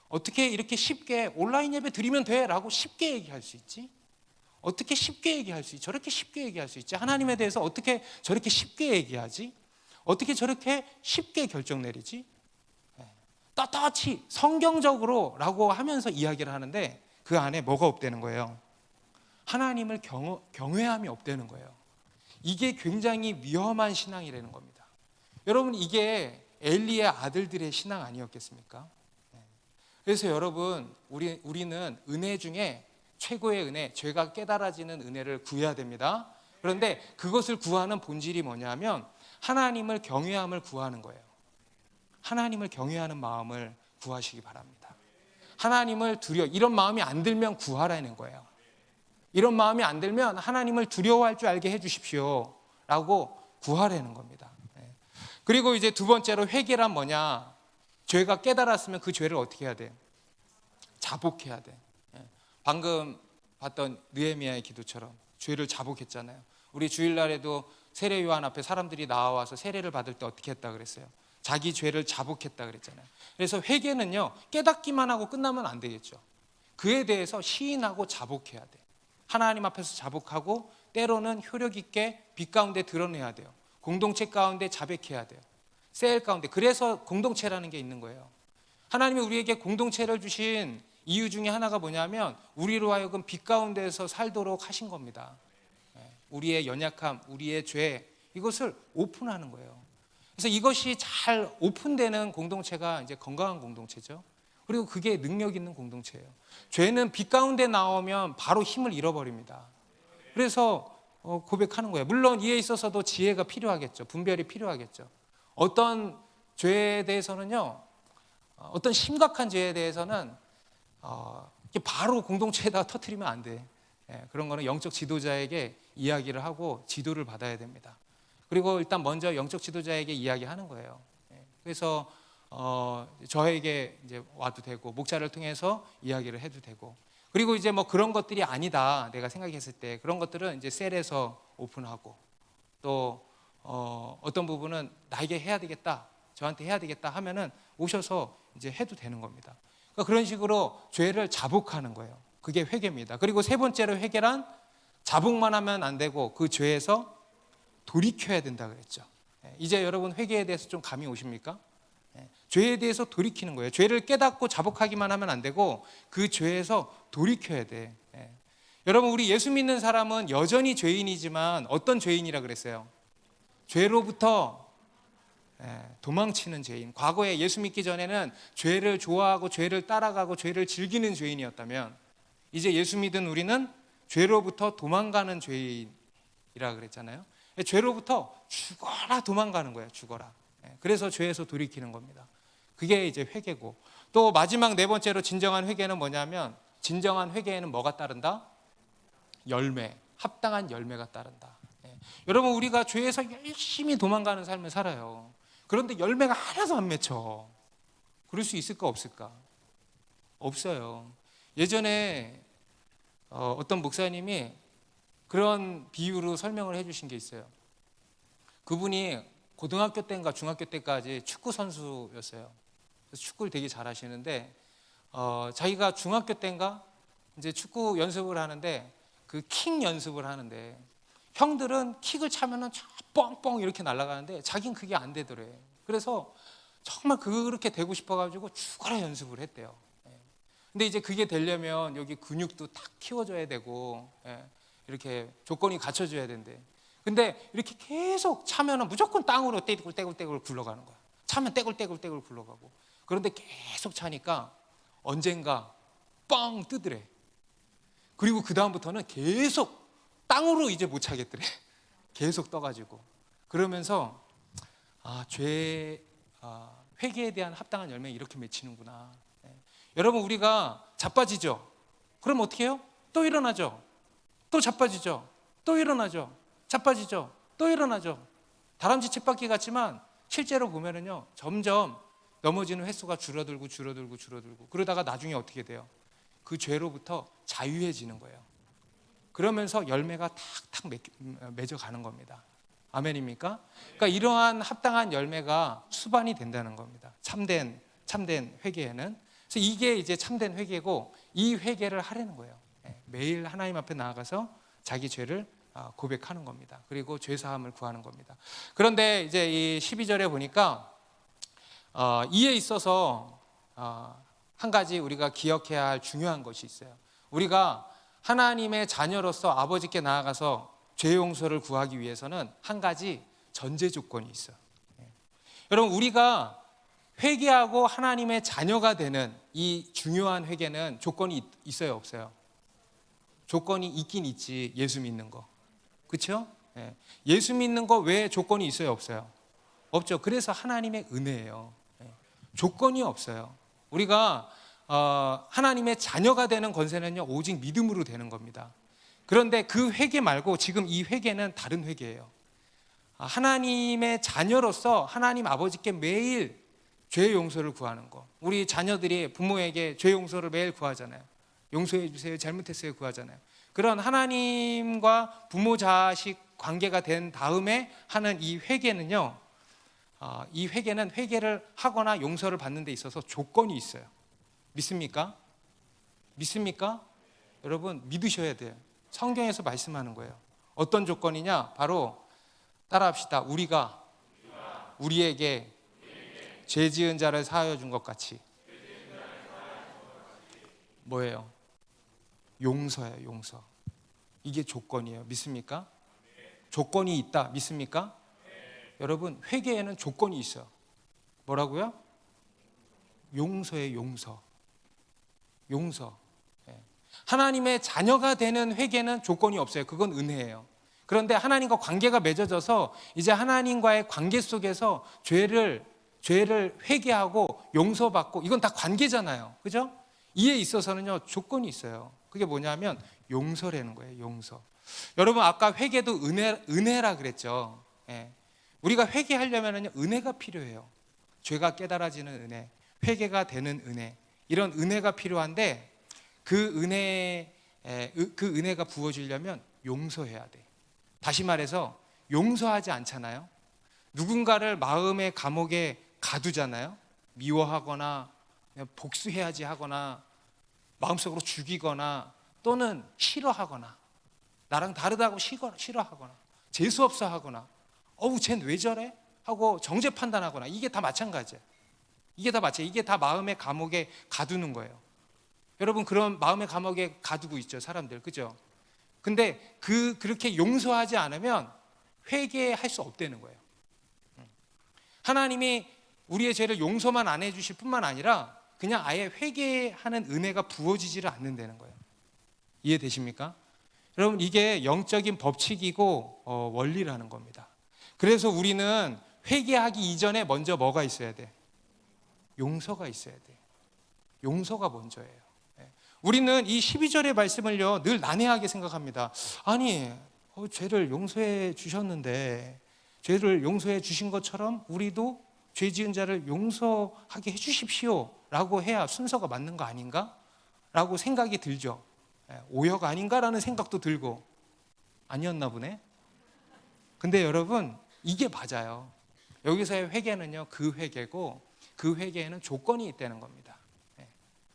어떻게 이렇게 쉽게 온라인 예배 드리면 돼 라고 쉽게 얘기할 수 있지? 어떻게 쉽게 얘기할 수 있지? 저렇게 쉽게 얘기할 수 있지? 하나님에 대해서 어떻게 저렇게 쉽게 얘기하지? 어떻게 저렇게 쉽게 결정 내리지? 떳떳이 성경적으로 라고 하면서 이야기를 하는데 그 안에 뭐가 없다는 거예요? 하나님을 경외함이 없다는 거예요. 이게 굉장히 위험한 신앙이라는 겁니다. 여러분, 이게 엘리의 아들들의 신앙 아니었겠습니까? 그래서 여러분, 우리는 은혜 중에 최고의 은혜, 죄가 깨달아지는 은혜를 구해야 됩니다. 그런데 그것을 구하는 본질이 뭐냐면 하나님을 경외함을 구하는 거예요. 하나님을 경외하는 마음을 구하시기 바랍니다. 하나님을 이런 마음이 안 들면 구하라는 거예요. 이런 마음이 안 들면 하나님을 두려워할 줄 알게 해주십시오 라고 구하라는 겁니다. 그리고 이제 두 번째로 회개란 뭐냐? 죄가 깨달았으면 그 죄를 어떻게 해야 돼? 자복해야 돼. 방금 봤던 느헤미야의 기도처럼 죄를 자복했잖아요. 우리 주일날에도 세례 요한 앞에 사람들이 나와서 세례를 받을 때 어떻게 했다 그랬어요? 자기 죄를 자복했다 그랬잖아요. 그래서 회개는요, 깨닫기만 하고 끝나면 안 되겠죠. 그에 대해서 시인하고 자복해야 돼. 하나님 앞에서 자복하고 때로는 효력 있게 빛 가운데 드러내야 돼요. 공동체 가운데 자백해야 돼요. 셀 가운데. 그래서 공동체라는 게 있는 거예요. 하나님이 우리에게 공동체를 주신 이유 중에 하나가 뭐냐면 우리로 하여금 빛 가운데서 살도록 하신 겁니다. 우리의 연약함, 우리의 죄, 이것을 오픈하는 거예요. 그래서 이것이 잘 오픈되는 공동체가 이제 건강한 공동체죠. 그리고 그게 능력 있는 공동체예요. 죄는 빛 가운데 나오면 바로 힘을 잃어버립니다. 그래서 고백하는 거예요. 물론 이에 있어서도 지혜가 필요하겠죠. 분별이 필요하겠죠. 어떤 죄에 대해서는요, 어떤 심각한 죄에 대해서는 바로 공동체에다 터뜨리면 안 돼. 그런 거는 영적 지도자에게 이야기를 하고 지도를 받아야 됩니다. 그리고 일단 먼저 영적 지도자에게 이야기하는 거예요. 그래서 저에게 이제 와도 되고 목자를 통해서 이야기를 해도 되고, 그리고 이제 뭐 그런 것들이 아니다 내가 생각했을 때 그런 것들은 이제 셀에서 오픈하고, 또 어떤 부분은 나에게 해야 되겠다, 저한테 해야 되겠다 하면은 오셔서 이제 해도 되는 겁니다. 그러니까 그런 식으로 죄를 자복하는 거예요. 그게 회개입니다. 그리고 세 번째로 회개란 자복만 하면 안 되고 그 죄에서 돌이켜야 된다 그랬죠. 이제 여러분 회개에 대해서 좀 감이 오십니까? 죄에 대해서 돌이키는 거예요. 죄를 깨닫고 자복하기만 하면 안 되고 그 죄에서 돌이켜야 돼. 여러분, 우리 예수 믿는 사람은 여전히 죄인이지만 어떤 죄인이라 그랬어요? 죄로부터 도망치는 죄인. 과거에 예수 믿기 전에는 죄를 좋아하고 죄를 따라가고 죄를 즐기는 죄인이었다면, 이제 예수 믿은 우리는 죄로부터 도망가는 죄인이라 그랬잖아요. 죄로부터 죽어라 도망가는 거예요. 죽어라. 그래서 죄에서 돌이키는 겁니다. 그게 이제 회개고, 또 마지막 네 번째로 진정한 회개는 뭐냐면, 진정한 회개에는 뭐가 따른다? 열매, 합당한 열매가 따른다. 여러분, 우리가 죄에서 열심히 도망가는 삶을 살아요. 그런데 열매가 하나도 안 맺혀. 그럴 수 있을까 없을까? 없어요. 예전에 어떤 목사님이 그런 비유로 설명을 해주신 게 있어요. 그분이 고등학교 때인가 중학교 때까지 축구 선수였어요. 그래서 축구를 되게 잘하시는데 자기가 중학교 때인가 이제 축구 연습을 하는데 그 킥 연습을 하는데 형들은 킥을 차면은 뻥뻥 이렇게 날아가는데 자기는 그게 안 되더래. 그래서 정말 그렇게 되고 싶어가지고 죽어라 연습을 했대요. 근데 이제 그게 되려면 여기 근육도 탁 키워줘야 되고 이렇게 조건이 갖춰져야 된대. 근데 이렇게 계속 차면은 무조건 땅으로 떼굴떼굴 굴러가는 거야. 차면 떼굴떼굴 굴러가고. 그런데 계속 차니까 언젠가 뻥 뜨더래. 그리고 그 다음부터는 계속 땅으로 이제 못 차겠더래. 계속 떠가지고. 그러면서 회개에 대한 합당한 열매 이렇게 맺히는구나. 여러분, 우리가 자빠지죠? 그럼 어떻게 해요? 또 일어나죠. 또 자빠지죠. 또 일어나죠. 자빠지죠. 또 일어나죠. 다람쥐 쳇바퀴 같지만 실제로 보면은요, 점점 넘어지는 횟수가 줄어들고 그러다가 나중에 어떻게 돼요? 그 죄로부터 자유해지는 거예요. 그러면서 열매가 탁탁 맺어가는 겁니다. 아멘입니까? 그러니까 이러한 합당한 열매가 수반이 된다는 겁니다. 참된 회개에는. 그래서 이게 이제 참된 회개고, 이 회개를 하려는 거예요. 매일 하나님 앞에 나아가서 자기 죄를 고백하는 겁니다. 그리고 죄 사함을 구하는 겁니다. 그런데 이제 이 12절에 보니까 이에 있어서 한 가지 우리가 기억해야 할 중요한 것이 있어요. 우리가 하나님의 자녀로서 아버지께 나아가서 죄 용서를 구하기 위해서는 한 가지 전제 조건이 있어요. 여러분, 우리가 회개하고 하나님의 자녀가 되는 이 중요한 회개는 조건이 있어요, 없어요? 조건이 있긴 있지. 예수 믿는 거, 그렇죠? 예수 믿는 거 외에 조건이 있어요, 없어요? 없죠. 그래서 하나님의 은혜예요. 조건이 없어요. 우리가 하나님의 자녀가 되는 권세는요, 오직 믿음으로 되는 겁니다. 그런데 그 회개 말고 지금 이 회개는 다른 회개예요. 하나님의 자녀로서 하나님 아버지께 매일 죄 용서를 구하는 거. 우리 자녀들이 부모에게 죄 용서를 매일 구하잖아요. 용서해 주세요, 잘못했어요 구하잖아요. 그런 하나님과 부모 자식 관계가 된 다음에 하는 이 회개는요, 이 회개는 회개를 하거나 용서를 받는 데 있어서 조건이 있어요. 믿습니까? 믿습니까? 여러분, 믿으셔야 돼요. 성경에서 말씀하는 거예요. 어떤 조건이냐? 바로 따라합시다. 우리가 우리에게 죄 지은 자를 사하여 준 것 같이. 뭐예요? 용서예요. 용서. 이게 조건이에요. 믿습니까? 조건이 있다. 믿습니까? 여러분, 회개에는 조건이 있어요. 뭐라고요? 용서예요. 용서. 하나님의 자녀가 되는 회개는 조건이 없어요. 그건 은혜예요. 그런데 하나님과 관계가 맺어져서 이제 하나님과의 관계 속에서 죄를 회개하고 용서받고, 이건 다 관계잖아요. 그죠? 이에 있어서는요, 조건이 있어요. 그게 뭐냐면 용서라는 거예요. 용서. 여러분, 아까 회개도 은혜라 그랬죠. 우리가 회개하려면요, 은혜가 필요해요. 죄가 깨달아지는 은혜, 회개가 되는 은혜, 이런 은혜가 필요한데 그 은혜가 부어지려면 용서해야 돼. 다시 말해서 용서하지 않잖아요. 누군가를 마음의 감옥에 가두잖아요. 미워하거나 복수해야지 하거나 마음속으로 죽이거나 또는 싫어하거나 나랑 다르다고 싫어하거나 재수없어 하거나 쟤는 왜 저래? 하고 정죄 판단하거나 이게 다 마찬가지예요. 이게 다 마음의 감옥에 가두는 거예요. 여러분 그런 마음의 감옥에 가두고 있죠, 사람들. 그죠? 근데 그렇게 용서하지 않으면 회개할 수 없다는 거예요. 하나님이 우리의 죄를 용서만 안 해주실 뿐만 아니라 그냥 아예 회개하는 은혜가 부어지지를 않는다는 거예요. 이해되십니까? 여러분 이게 영적인 법칙이고 원리라는 겁니다. 그래서 우리는 회개하기 이전에 먼저 뭐가 있어야 돼? 용서가 있어야 돼. 용서가 먼저예요. 우리는 이 12절의 말씀을요 늘 난해하게 생각합니다. 아니 죄를 용서해 주셨는데 죄를 용서해 주신 것처럼 우리도 죄 지은 자를 용서하게 해주십시오 라고 해야 순서가 맞는 거 아닌가? 라고 생각이 들죠. 오역 아닌가라는 생각도 들고 아니었나 보네. 근데 여러분 이게 맞아요. 여기서의 회개는요 그 회개고 그 회개에는 조건이 있다는 겁니다.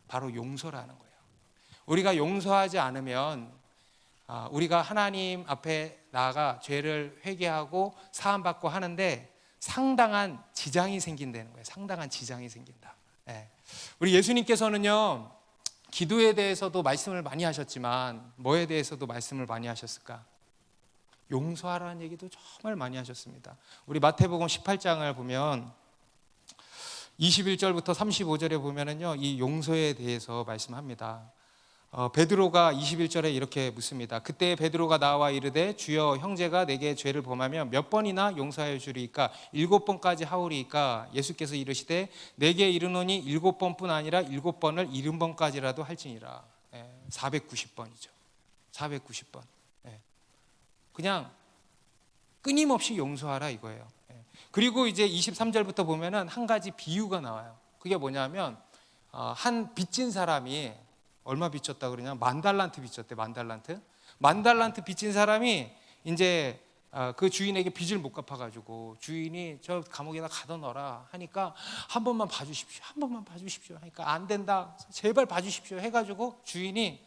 바로 용서라는 거예요. 우리가 용서하지 않으면 우리가 하나님 앞에 나아가 죄를 회개하고 사함받고 하는데 상당한 지장이 생긴다는 거예요. 상당한 지장이 생긴다. 우리 예수님께서는요 기도에 대해서도 말씀을 많이 하셨지만 뭐에 대해서도 말씀을 많이 하셨을까? 용서하라는 얘기도 정말 많이 하셨습니다. 우리 마태복음 18장을 보면 21절부터 35절에 보면은요 이 용서에 대해서 말씀합니다. 베드로가 21절에 이렇게 묻습니다. 그때 베드로가 나와 이르되 주여 형제가 내게 죄를 범하면 몇 번이나 용서하여 주리이까? 7번까지 하오리이까? 예수께서 이르시되 내게 이르노니 7번뿐 아니라 7번을 70번까지라도 할지니라. 490번이죠. 490번. 그냥 끊임없이 용서하라 이거예요. 그리고 이제 23절부터 보면은 한 가지 비유가 나와요. 그게 뭐냐면 한 빚진 사람이 얼마 빚졌다 그러냐? 10,000달란트 빚졌대. 10,000달란트. 10,000달란트 빚진 사람이 이제 그 주인에게 빚을 못 갚아가지고 주인이 저 감옥에다 가둬넣어라 하니까 한 번만 봐주십시오. 한 번만 봐주십시오. 하니까 안 된다. 제발 봐주십시오. 해가지고 주인이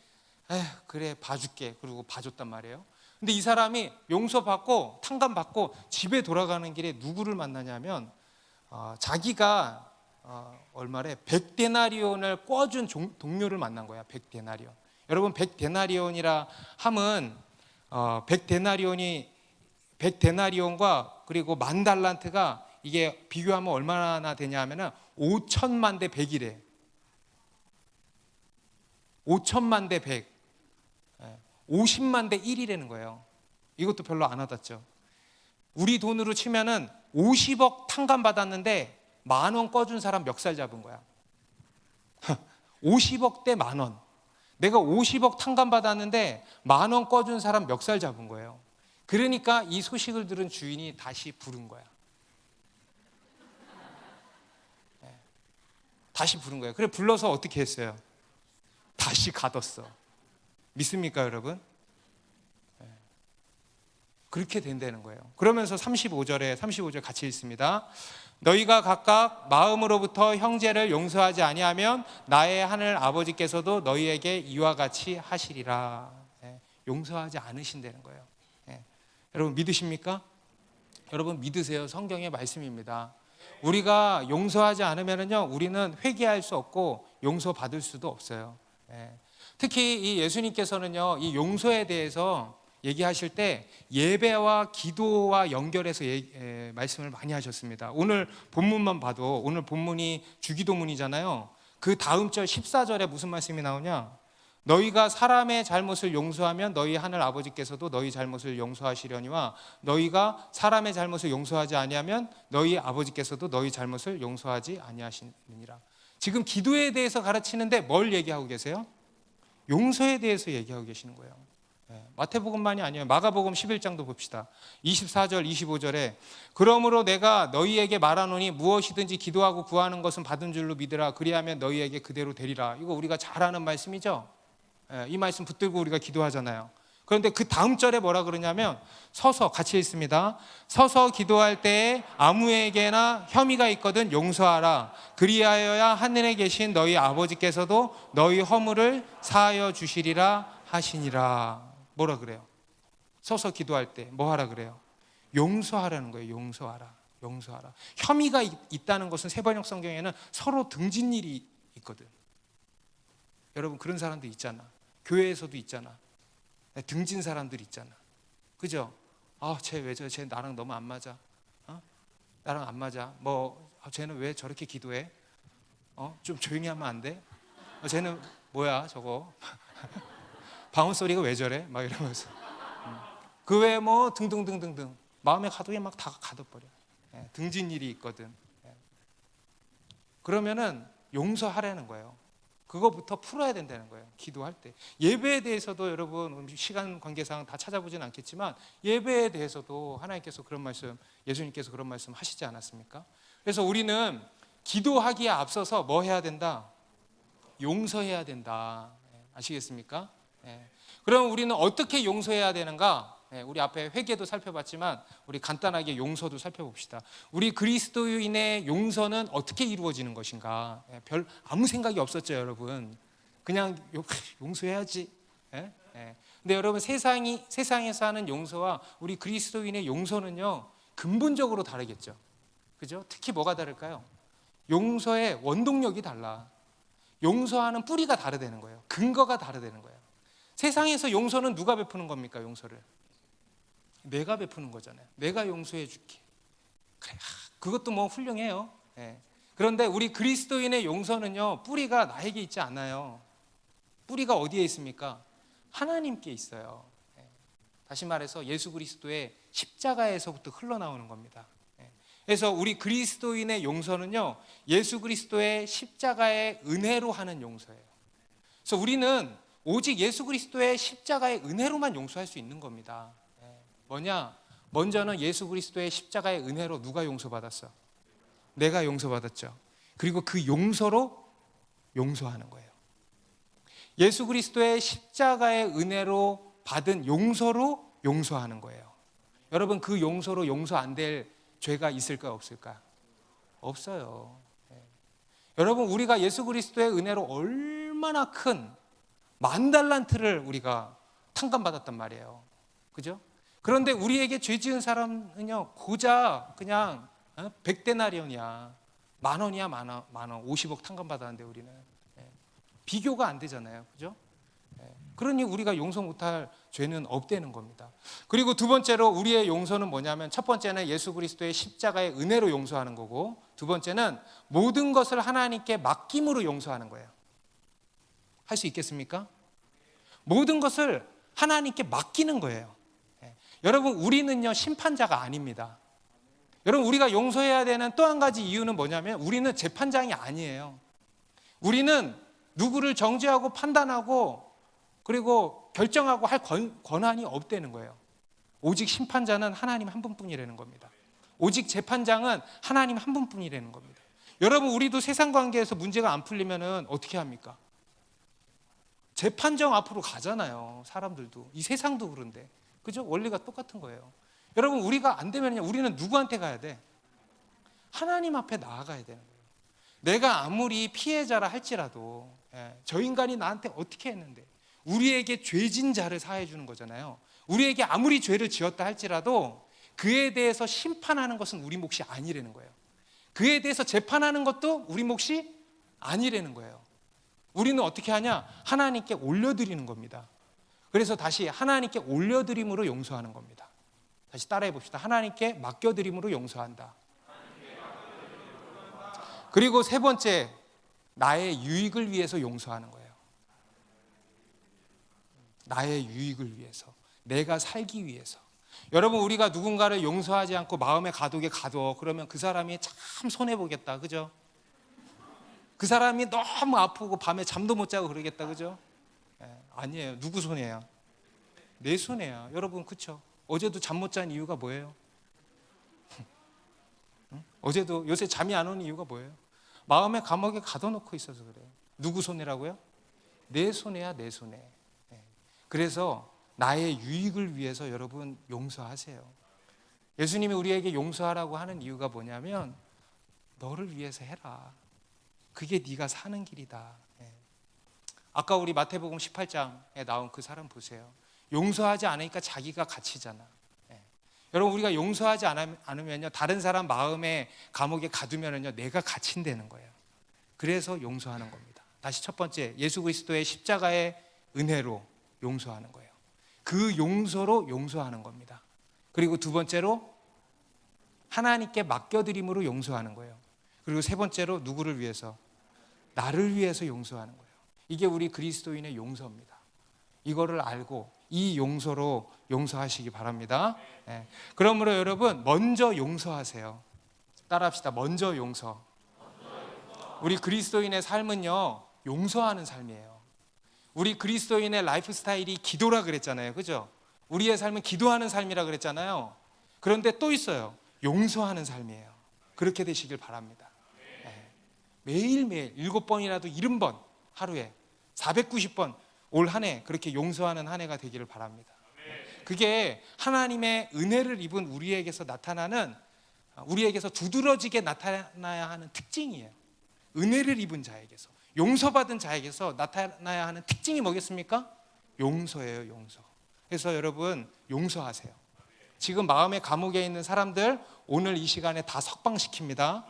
그래 봐줄게. 그리고 봐줬단 말이에요. 근데 이 사람이 용서받고 탕감받고 집에 돌아가는 길에 누구를 만나냐면 자기가 얼마래 100데나리온을 꿔준 동료를 만난 거야. 100데나리온. 여러분 100데나리온이라 함은 100데나리온과 그리고 10,000달란트가 이게 비교하면 얼마나 되냐 하면은 5,000만 대 100이래. 5,000만 대 100. 50만 대 1이라는 거예요. 이것도 별로 안 와닿죠. 우리 돈으로 치면은 50억 탕감 받았는데 10,000원 꺼준 사람 멱살 잡은 거야. 50억 대 10,000원. 내가 50억 탕감 받았는데 10,000원 꺼준 사람 멱살 잡은 거예요. 그러니까 이 소식을 들은 주인이 다시 부른 거야. 다시 부른 거예요. 그래 불러서 어떻게 했어요? 다시 가뒀어. 믿습니까 여러분? 그렇게 된다는 거예요. 그러면서 35절 같이 읽습니다. 너희가 각각 마음으로부터 형제를 용서하지 아니하면 나의 하늘 아버지께서도 너희에게 이와 같이 하시리라. 용서하지 않으신다는 거예요. 여러분 믿으십니까? 여러분 믿으세요. 성경의 말씀입니다. 우리가 용서하지 않으면요 우리는 회개할 수 없고 용서받을 수도 없어요. 특히 이 예수님께서는요 이 용서에 대해서 얘기하실 때 예배와 기도와 연결해서 말씀을 많이 하셨습니다. 오늘 본문만 봐도 오늘 본문이 주기도문이잖아요. 그 다음 절 14절에 무슨 말씀이 나오냐? 너희가 사람의 잘못을 용서하면 너희 하늘 아버지께서도 너희 잘못을 용서하시려니와 너희가 사람의 잘못을 용서하지 아니하면 너희 아버지께서도 너희 잘못을 용서하지 아니하시느니라. 지금 기도에 대해서 가르치는데 뭘 얘기하고 계세요? 용서에 대해서 얘기하고 계시는 거예요. 마태복음만이 아니에요. 마가복음 11장도 봅시다. 24절 25절에 그러므로 내가 너희에게 말하노니 무엇이든지 기도하고 구하는 것은 받은 줄로 믿으라. 그리하면 너희에게 그대로 되리라. 이거 우리가 잘 아는 말씀이죠. 이 말씀 붙들고 우리가 기도하잖아요. 그런데 그 다음 절에 뭐라 그러냐면 서서 같이 읽습니다. 서서 기도할 때에 아무에게나 혐의가 있거든 용서하라. 그리하여야 하늘에 계신 너희 아버지께서도 너희 허물을 사하여 주시리라 하시니라. 뭐라 그래요? 서서 기도할 때 뭐 하라 그래요? 용서하라는 거예요. 용서하라. 용서하라. 혐의가 있다는 것은 세번역 성경에는 서로 등진 일이 있거든. 여러분 그런 사람들 있잖아. 교회에서도 있잖아. 등진 사람들 있잖아. 그죠? 쟤 왜 쟤 나랑 너무 안 맞아. 나랑 안 맞아. 쟤는 왜 저렇게 기도해? 좀 조용히 하면 안 돼? 쟤는 뭐야 저거? 방울 소리가 왜 저래? 막 이러면서. 그 외에 뭐 등등등등등 마음에 가두게 막 다 가둬버려. 등진 일이 있거든. 그러면은 용서하라는 거예요. 그거부터 풀어야 된다는 거예요. 기도할 때. 예배에 대해서도 여러분 시간 관계상 다 찾아보진 않겠지만 예배에 대해서도 하나님께서 그런 말씀, 예수님께서 그런 말씀 하시지 않았습니까? 그래서 우리는 기도하기에 앞서서 뭐 해야 된다? 용서해야 된다. 아시겠습니까? 그럼 우리는 어떻게 용서해야 되는가? 우리 앞에 회개도 살펴봤지만 우리 간단하게 용서도 살펴봅시다. 우리 그리스도인의 용서는 어떻게 이루어지는 것인가? 별 아무 생각이 없었죠, 여러분. 그냥 용서해야지. 근데 여러분 세상에서 하는 용서와 우리 그리스도인의 용서는요 근본적으로 다르겠죠. 그죠? 특히 뭐가 다를까요? 용서의 원동력이 달라. 용서하는 뿌리가 다르다는 거예요. 근거가 다르다는 거예요. 세상에서 용서는 누가 베푸는 겁니까? 용서를 내가 베푸는 거잖아요. 내가 용서해 줄게. 그래, 그것도 뭐 훌륭해요. 그런데 우리 그리스도인의 용서는요 뿌리가 나에게 있지 않아요. 뿌리가 어디에 있습니까? 하나님께 있어요. 다시 말해서 예수 그리스도의 십자가에서부터 흘러나오는 겁니다. 그래서 우리 그리스도인의 용서는요 예수 그리스도의 십자가의 은혜로 하는 용서예요. 그래서 우리는 오직 예수 그리스도의 십자가의 은혜로만 용서할 수 있는 겁니다. 뭐냐? 먼저는 예수 그리스도의 십자가의 은혜로 누가 용서받았어? 내가 용서받았죠. 그리고 그 용서로 용서하는 거예요. 예수 그리스도의 십자가의 은혜로 받은 용서로 용서하는 거예요. 여러분 그 용서로 용서 안 될 죄가 있을까 없을까? 없어요. 여러분 우리가 예수 그리스도의 은혜로 얼마나 큰 만달란트를 우리가 탕감받았단 말이에요. 그죠? 그런데 우리에게 죄 지은 사람은요 고작 그냥 100데나리온이야. 만 원이야 만 원. 50억 탕감받았는데 우리는 비교가 안 되잖아요. 그죠? 그러니 우리가 용서 못할 죄는 없다는 겁니다. 그리고 두 번째로 우리의 용서는 뭐냐면 첫 번째는 예수 그리스도의 십자가의 은혜로 용서하는 거고 두 번째는 모든 것을 하나님께 맡김으로 용서하는 거예요. 할 수 있겠습니까? 모든 것을 하나님께 맡기는 거예요. 여러분 우리는요 심판자가 아닙니다. 여러분 우리가 용서해야 되는 또 한 가지 이유는 뭐냐면 우리는 재판장이 아니에요. 우리는 누구를 정죄하고 판단하고 그리고 결정하고 할 권한이 없다는 거예요. 오직 심판자는 하나님 한 분뿐이라는 겁니다. 오직 재판장은 하나님 한 분뿐이라는 겁니다. 여러분 우리도 세상 관계에서 문제가 안 풀리면은 어떻게 합니까? 재판정 앞으로 가잖아요. 사람들도 이 세상도 그런데 그죠? 원리가 똑같은 거예요. 여러분 우리가 안 되면요 우리는 누구한테 가야 돼? 하나님 앞에 나아가야 되는 거예요. 내가 아무리 피해자라 할지라도 저 인간이 나한테 어떻게 했는데 우리에게 죄진 자를 사해 주는 거잖아요. 우리에게 아무리 죄를 지었다 할지라도 그에 대해서 심판하는 것은 우리 몫이 아니라는 거예요. 그에 대해서 재판하는 것도 우리 몫이 아니라는 거예요. 우리는 어떻게 하냐? 하나님께 올려드리는 겁니다. 그래서 다시 하나님께 올려드림으로 용서하는 겁니다. 다시 따라해 봅시다. 하나님께 맡겨드림으로 용서한다. 그리고 세 번째, 나의 유익을 위해서 용서하는 거예요. 나의 유익을 위해서, 내가 살기 위해서. 여러분 우리가 누군가를 용서하지 않고 마음의 가독에 가둬 그러면 그 사람이 참 손해보겠다. 그죠? 그 사람이 너무 아프고 밤에 잠도 못 자고 그러겠다. 그죠? 아니에요. 누구 손해야? 내 손해야. 여러분 그쵸? 어제도 잠 못 잔 이유가 뭐예요? 어제도 요새 잠이 안 오는 이유가 뭐예요? 마음의 감옥에 가둬놓고 있어서 그래요. 누구 손해라고요? 내 손해야, 내 손해. 네. 그래서 나의 유익을 위해서 여러분 용서하세요. 예수님이 우리에게 용서하라고 하는 이유가 뭐냐면 너를 위해서 해라. 그게 네가 사는 길이다. 네. 아까 우리 마태복음 18장에 나온 그 사람 보세요. 용서하지 않으니까 자기가 갇히잖아. 네. 여러분 우리가 용서하지 않으면요 다른 사람 마음에 감옥에 가두면은요 내가 갇힌다는 거예요. 그래서 용서하는 겁니다. 다시 첫 번째, 예수 그리스도의 십자가의 은혜로 용서하는 거예요. 그 용서로 용서하는 겁니다. 그리고 두 번째로 하나님께 맡겨드림으로 용서하는 거예요. 그리고 세 번째로 누구를 위해서? 나를 위해서 용서하는 거예요. 이게 우리 그리스도인의 용서입니다. 이거를 알고 이 용서로 용서하시기 바랍니다. 네. 그러므로 여러분 먼저 용서하세요. 따라합시다. 먼저 용서. 우리 그리스도인의 삶은요 용서하는 삶이에요. 우리 그리스도인의 라이프 스타일이 기도라 그랬잖아요. 그죠? 우리의 삶은 기도하는 삶이라 그랬잖아요. 그런데 또 있어요. 용서하는 삶이에요. 그렇게 되시길 바랍니다. 네. 매일매일 7번이라도 70번 하루에 490번 올 한 해 그렇게 용서하는 한 해가 되기를 바랍니다. 그게 하나님의 은혜를 입은 우리에게서 나타나는 우리에게서 두드러지게 나타나야 하는 특징이에요. 은혜를 입은 자에게서 용서받은 자에게서 나타나야 하는 특징이 뭐겠습니까? 용서예요. 용서. 그래서 여러분 용서하세요. 지금 마음의 감옥에 있는 사람들 오늘 이 시간에 다 석방시킵니다.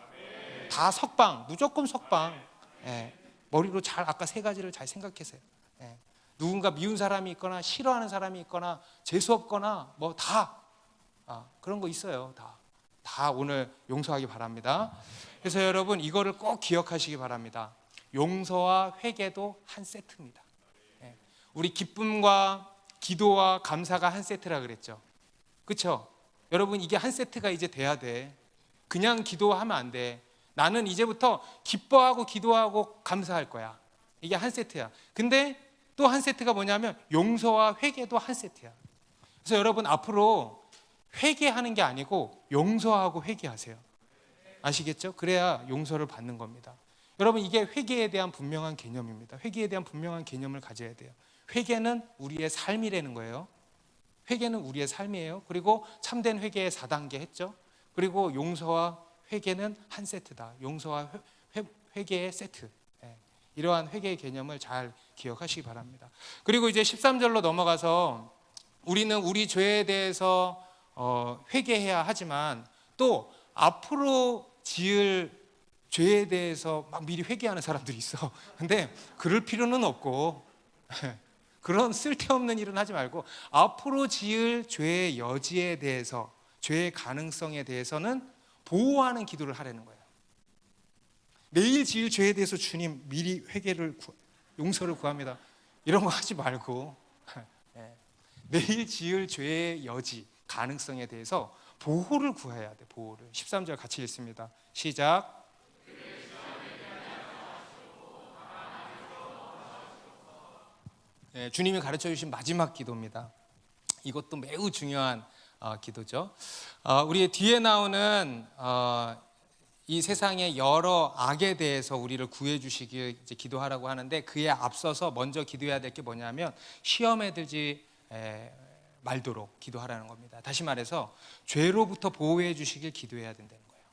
다 석방, 무조건 석방. 예. 머리로 잘 아까 세 가지를 잘 생각하세요. 예. 누군가 미운 사람이 있거나 싫어하는 사람이 있거나 재수 없거나 뭐 다 그런 거 있어요. 다 오늘 용서하기 바랍니다. 그래서 여러분 이거를 꼭 기억하시기 바랍니다. 용서와 회개도 한 세트입니다. 예. 우리 기쁨과 기도와 감사가 한 세트라 그랬죠. 그렇죠? 여러분 이게 한 세트가 이제 돼야 돼. 그냥 기도하면 안 돼. 나는 이제부터 기뻐하고 기도하고 감사할 거야. 이게 한 세트야. 근데 또 한 세트가 뭐냐면 용서와 회개도 한 세트야. 그래서 여러분 앞으로 회개하는 게 아니고 용서하고 회개하세요. 아시겠죠? 그래야 용서를 받는 겁니다. 여러분 이게 회개에 대한 분명한 개념입니다. 회개에 대한 분명한 개념을 가져야 돼요. 회개는 우리의 삶이라는 거예요. 회개는 우리의 삶이에요. 그리고 참된 회개의 4단계 했죠. 그리고 용서와 회개는 한 세트다. 용서와 회개의 세트. 네. 이러한 회개의 개념을 잘 기억하시기 바랍니다. 그리고 이제 13절로 넘어가서 우리는 우리 죄에 대해서 회개해야 하지만 또 앞으로 지을 죄에 대해서 막 미리 회개하는 사람들이 있어. 근데 그럴 필요는 없고 그런 쓸데없는 일은 하지 말고 앞으로 지을 죄의 여지에 대해서 죄의 가능성에 대해서는 보호하는 기도를 하라는 거예요. 내일 지을 죄에 대해서 주님 미리 회개를 용서를 구합니다. 이런 거 하지 말고 내일 지을 죄의 여지 가능성에 대해서 보호를 구해야 돼. 보호를. 13절 같이 읽습니다. 시작. 네, 주님이 가르쳐 주신 마지막 기도입니다. 이것도 매우 중요한 기도죠. 우리 뒤에 나오는 이 세상의 여러 악에 대해서 우리를 구해 주시기 이제 기도하라고 하는데 그에 앞서서 먼저 기도해야 될 게 뭐냐면 시험에 들지 말도록 기도하라는 겁니다. 다시 말해서 죄로부터 보호해 주시길 기도해야 된다는 거예요.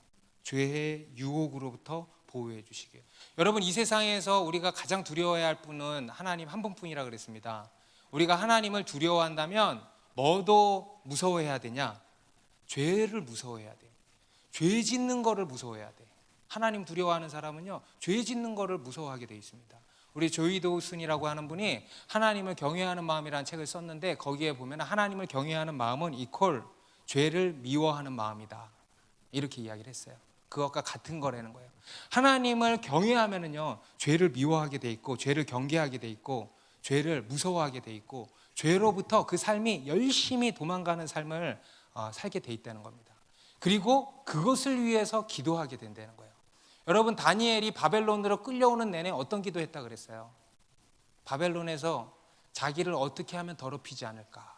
죄의 유혹으로부터 보호해 주시길. 여러분 이 세상에서 우리가 가장 두려워해야 할 분은 하나님 한 분뿐이라 그랬습니다. 우리가 하나님을 두려워한다면 뭐도 무서워해야 되냐? 죄를 무서워해야 돼. 죄 짓는 거를 무서워해야 돼. 하나님 두려워하는 사람은요 죄 짓는 거를 무서워하게 돼 있습니다. 우리 조이 도슨이라고 하는 분이 하나님을 경외하는 마음이라는 책을 썼는데 거기에 보면 하나님을 경외하는 마음은 이퀄 죄를 미워하는 마음이다. 이렇게 이야기를 했어요. 그것과 같은 거라는 거예요. 하나님을 경외하면은요 죄를 미워하게 돼 있고 죄를 경계하게 돼 있고 죄를 무서워하게 돼 있고 죄로부터 그 삶이 열심히 도망가는 삶을 살게 돼 있다는 겁니다. 그리고 그것을 위해서 기도하게 된다는 거예요. 여러분 다니엘이 바벨론으로 끌려오는 내내 어떤 기도했다 그랬어요? 바벨론에서 자기를 어떻게 하면 더럽히지 않을까?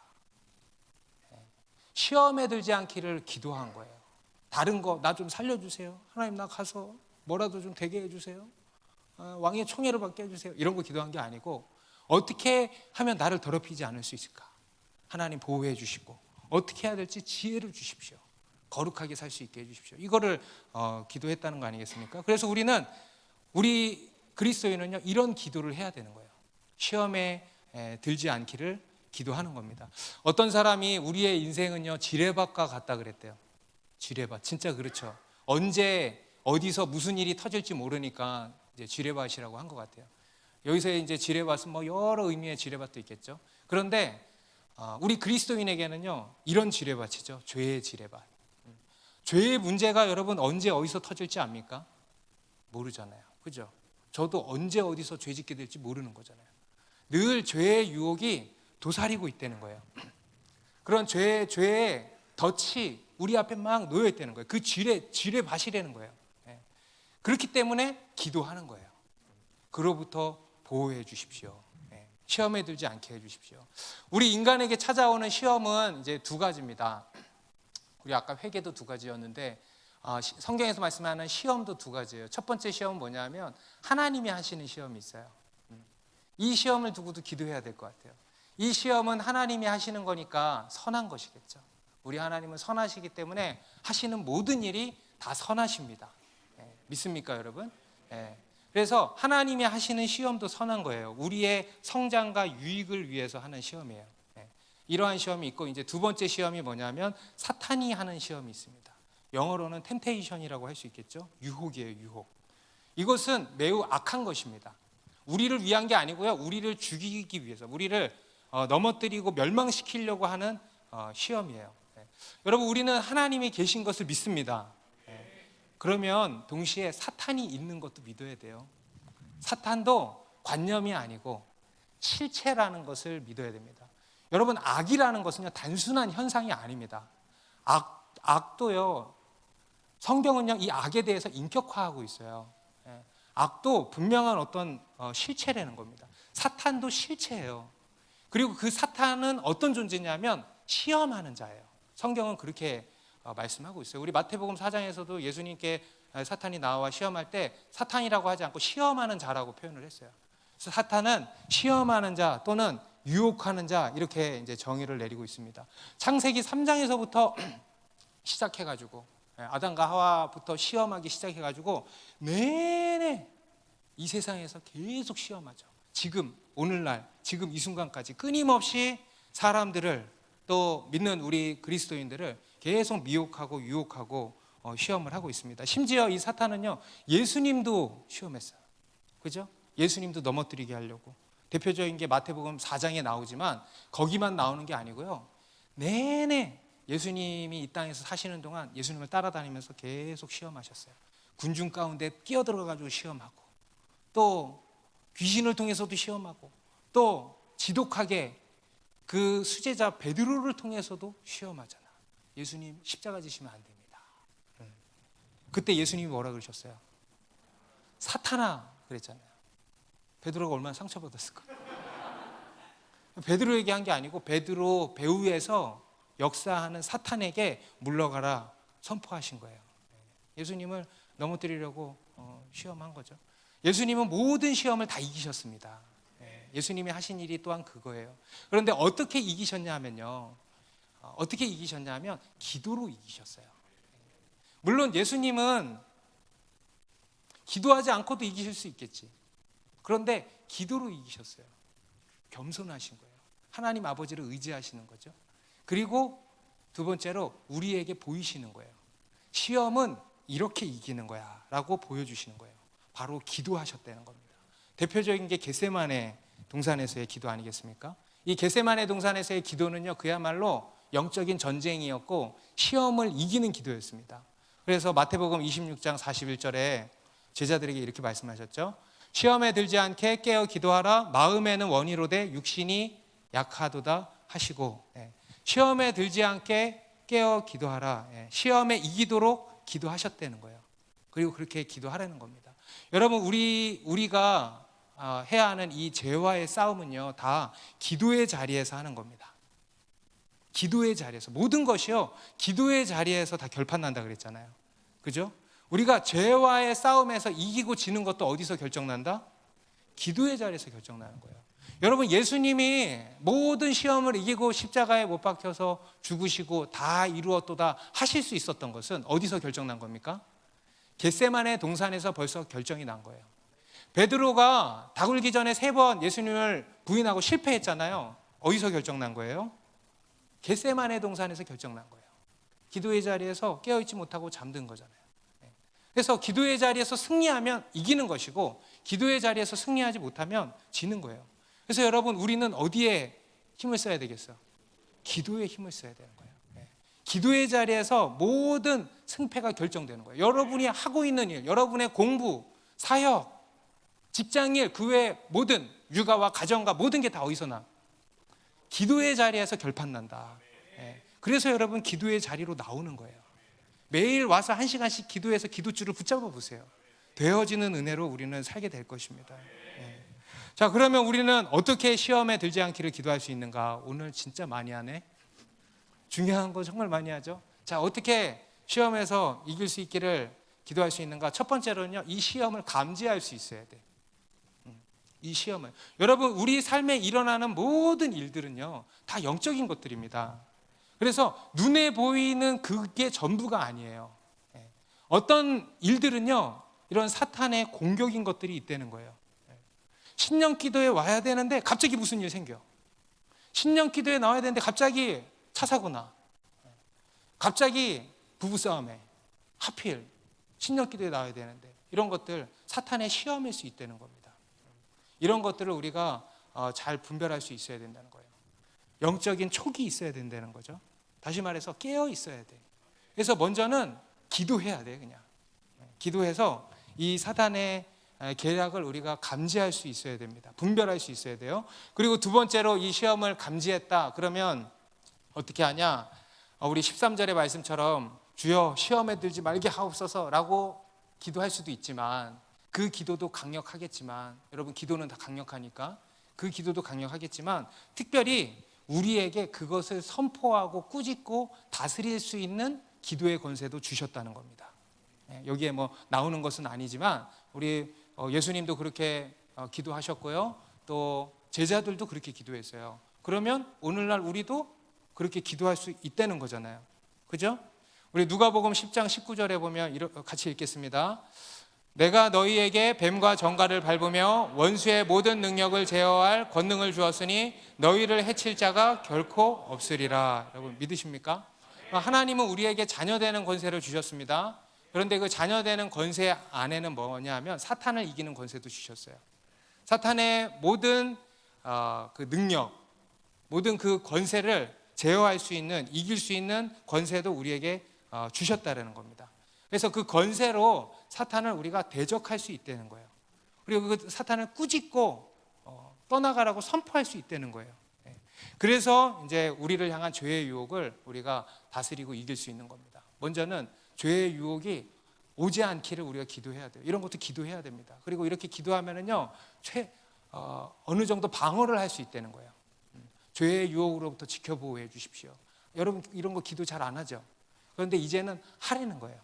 시험에 들지 않기를 기도한 거예요. 다른 거 나 좀 살려주세요. 하나님 나 가서 뭐라도 좀 되게 해주세요. 왕의 총애를 받게 해주세요. 이런 거 기도한 게 아니고 어떻게 하면 나를 더럽히지 않을 수 있을까? 하나님 보호해 주시고 어떻게 해야 될지 지혜를 주십시오. 거룩하게 살 수 있게 해주십시오. 이거를 기도했다는 거 아니겠습니까? 그래서 우리 그리스도인은요 이런 기도를 해야 되는 거예요. 시험에 들지 않기를 기도하는 겁니다. 어떤 사람이 우리의 인생은요 지뢰밭과 같다 그랬대요. 지뢰밭 진짜 그렇죠. 언제 어디서 무슨 일이 터질지 모르니까 이제 지뢰밭이라고 한 것 같아요. 여기서 이제 지뢰밭은 뭐 여러 의미의 지뢰밭도 있겠죠. 그런데 우리 그리스도인에게는요 이런 지뢰밭이죠. 죄의 지뢰밭. 죄의 문제가 여러분 언제 어디서 터질지 압니까? 모르잖아요. 그죠? 저도 언제 어디서 죄 짓게 될지 모르는 거잖아요. 늘 죄의 유혹이 도사리고 있다는 거예요. 그런 죄의 덫이 우리 앞에 막 놓여 있다는 거예요. 그 지뢰밭이라는 거예요. 그렇기 때문에 기도하는 거예요. 그로부터 보호해 주십시오. 시험에 들지 않게 해 주십시오. 우리 인간에게 찾아오는 시험은 이제 두 가지입니다. 우리 아까 회개도 두 가지였는데 성경에서 말씀하는 시험도 두 가지예요. 첫 번째 시험은 뭐냐면 하나님이 하시는 시험이 있어요. 이 시험을 두고도 기도해야 될 것 같아요. 이 시험은 하나님이 하시는 거니까 선한 것이겠죠. 우리 하나님은 선하시기 때문에 하시는 모든 일이 다 선하십니다. 믿습니까 여러분? 그래서 하나님이 하시는 시험도 선한 거예요. 우리의 성장과 유익을 위해서 하는 시험이에요. 이러한 시험이 있고 이제 두 번째 시험이 뭐냐면 사탄이 하는 시험이 있습니다. 영어로는 템테이션이라고 할 수 있겠죠. 유혹이에요, 유혹. 이것은 매우 악한 것입니다. 우리를 위한 게 아니고요. 우리를 죽이기 위해서, 우리를 넘어뜨리고 멸망시키려고 하는 시험이에요. 여러분 우리는 하나님이 계신 것을 믿습니다. 그러면 동시에 사탄이 있는 것도 믿어야 돼요. 사탄도 관념이 아니고 실체라는 것을 믿어야 됩니다. 여러분 악이라는 것은요 단순한 현상이 아닙니다. 악도요 성경은요 이 악에 대해서 인격화하고 있어요. 악도 분명한 어떤 실체라는 겁니다. 사탄도 실체예요. 그리고 그 사탄은 어떤 존재냐면 시험하는 자예요. 성경은 그렇게 말씀하고 있어요. 우리 마태복음 4장에서도 예수님께 사탄이 나와 시험할 때 사탄이라고 하지 않고 시험하는 자라고 표현을 했어요. 그래서 사탄은 시험하는 자 또는 유혹하는 자 이렇게 이제 정의를 내리고 있습니다. 창세기 3장에서부터 시작해가지고 아담과 하와부터 시험하기 시작해가지고 내내 이 세상에서 계속 시험하죠. 지금 오늘날 지금 이 순간까지 끊임없이 사람들을 또 믿는 우리 그리스도인들을 계속 미혹하고 유혹하고 시험을 하고 있습니다. 심지어 이 사탄은요 예수님도 시험했어요. 그죠? 예수님도 넘어뜨리게 하려고. 대표적인 게 마태복음 4장에 나오지만 거기만 나오는 게 아니고요. 내내 예수님이 이 땅에서 사시는 동안 예수님을 따라다니면서 계속 시험하셨어요. 군중 가운데 끼어들어가지고 시험하고 또 귀신을 통해서도 시험하고 또 지독하게 그 수제자 베드로를 통해서도 시험하잖아. 예수님 십자가 지시면 안 됩니다. 그때 예수님이 뭐라 그러셨어요? 사탄아 그랬잖아요. 베드로가 얼마나 상처받았을까? 베드로에게 한 게 아니고 베드로 배후에서 역사하는 사탄에게 물러가라 선포하신 거예요. 예수님을 넘어뜨리려고 시험한 거죠. 예수님은 모든 시험을 다 이기셨습니다. 예수님이 하신 일이 또한 그거예요. 그런데 어떻게 이기셨냐면요. 어떻게 이기셨냐면 기도로 이기셨어요. 물론 예수님은 기도하지 않고도 이기실 수 있겠지. 그런데 기도로 이기셨어요. 겸손하신 거예요. 하나님 아버지를 의지하시는 거죠. 그리고 두 번째로 우리에게 보이시는 거예요. 시험은 이렇게 이기는 거야 라고 보여주시는 거예요. 바로 기도하셨다는 겁니다. 대표적인 게 겟세마네 동산에서의 기도 아니겠습니까? 이 겟세마네 동산에서의 기도는요 그야말로 영적인 전쟁이었고 시험을 이기는 기도였습니다. 그래서 마태복음 26장 41절에 제자들에게 이렇게 말씀하셨죠. 시험에 들지 않게 깨어 기도하라. 마음에는 원이로되 육신이 약하도다 하시고. 시험에 들지 않게 깨어 기도하라. 시험에 이기도록 기도하셨다는 거예요. 그리고 그렇게 기도하라는 겁니다. 여러분 우리가 해야 하는 이 죄와의 싸움은요 다 기도의 자리에서 하는 겁니다. 기도의 자리에서, 모든 것이요 기도의 자리에서 다 결판난다 그랬잖아요. 그죠? 우리가 죄와의 싸움에서 이기고 지는 것도 어디서 결정난다? 기도의 자리에서 결정나는 거예요. 여러분, 예수님이 모든 시험을 이기고 십자가에 못 박혀서 죽으시고 다 이루었도다 하실 수 있었던 것은 어디서 결정난 겁니까? 겟세마네 동산에서 벌써 결정이 난 거예요. 베드로가 다 굴기 전에 3번 예수님을 부인하고 실패했잖아요. 어디서 결정난 거예요? 겟세마네 동산에서 결정난 거예요. 기도의 자리에서 깨어있지 못하고 잠든 거잖아요. 그래서 기도의 자리에서 승리하면 이기는 것이고, 기도의 자리에서 승리하지 못하면 지는 거예요. 그래서 여러분, 우리는 어디에 힘을 써야 되겠어요? 기도에 힘을 써야 되는 거예요. 기도의 자리에서 모든 승패가 결정되는 거예요. 여러분이 하고 있는 일, 여러분의 공부, 사역, 직장일, 그 외 모든 육아와 가정과 모든 게 다 어디서 나? 기도의 자리에서 결판난다. 그래서 여러분, 기도의 자리로 나오는 거예요. 매일 와서 1시간씩 기도해서 기도줄을 붙잡아 보세요. 되어지는 은혜로 우리는 살게 될 것입니다. 자, 그러면 우리는 어떻게 시험에 들지 않기를 기도할 수 있는가? 오늘 진짜 많이 하네. 중요한 거 정말 많이 하죠. 자, 어떻게 시험에서 이길 수 있기를 기도할 수 있는가? 첫 번째로는요, 이 시험을 감지할 수 있어야 돼. 이 시험을, 여러분, 우리 삶에 일어나는 모든 일들은요 다 영적인 것들입니다. 그래서 눈에 보이는 그게 전부가 아니에요. 어떤 일들은요 이런 사탄의 공격인 것들이 있다는 거예요. 신령 기도에 와야 되는데 갑자기 무슨 일 생겨. 신령 기도에 나와야 되는데 갑자기 차 사고 나. 갑자기 부부싸움에, 하필 신령 기도에 나와야 되는데, 이런 것들 사탄의 시험일 수 있다는 겁니다. 이런 것들을 우리가 잘 분별할 수 있어야 된다는 거예요. 영적인 촉이 있어야 된다는 거죠. 다시 말해서 깨어 있어야 돼. 그래서 먼저는 기도해야 돼. 그냥 기도해서 이 사탄의 계략을 우리가 감지할 수 있어야 됩니다. 분별할 수 있어야 돼요. 그리고 두 번째로, 이 시험을 감지했다 그러면 어떻게 하냐? 우리 13절의 말씀처럼 주여 시험에 들지 말게 하옵소서 라고 기도할 수도 있지만, 그 기도도 강력하겠지만, 여러분 기도는 다 강력하니까 그 기도도 강력하겠지만, 특별히 우리에게 그것을 선포하고 꾸짖고 다스릴 수 있는 기도의 권세도 주셨다는 겁니다. 여기에 뭐 나오는 것은 아니지만 우리 예수님도 그렇게 기도하셨고요, 또 제자들도 그렇게 기도했어요. 그러면 오늘날 우리도 그렇게 기도할 수 있다는 거잖아요. 그죠? 우리 누가복음 10장 19절에 보면 같이 읽겠습니다. 내가 너희에게 뱀과 정갈을 밟으며 원수의 모든 능력을 제어할 권능을 주었으니 너희를 해칠 자가 결코 없으리라. 여러분 믿으십니까? 하나님은 우리에게 자녀되는 권세를 주셨습니다. 그런데 그 자녀되는 권세 안에는 뭐냐 하면 사탄을 이기는 권세도 주셨어요. 사탄의 모든 그 능력, 모든 그 권세를 제어할 수 있는, 이길 수 있는 권세도 우리에게 주셨다는 겁니다. 그래서 그 권세로 사탄을 우리가 대적할 수 있다는 거예요. 그리고 그 사탄을 꾸짖고 떠나가라고 선포할 수 있다는 거예요. 그래서 이제 우리를 향한 죄의 유혹을 우리가 다스리고 이길 수 있는 겁니다. 먼저는 죄의 유혹이 오지 않기를 우리가 기도해야 돼요. 이런 것도 기도해야 됩니다. 그리고 이렇게 기도하면은요 어느 정도 방어를 할 수 있다는 거예요. 죄의 유혹으로부터 지켜보호해 주십시오. 여러분 이런 거 기도 잘 안 하죠? 그런데 이제는 하라는 거예요.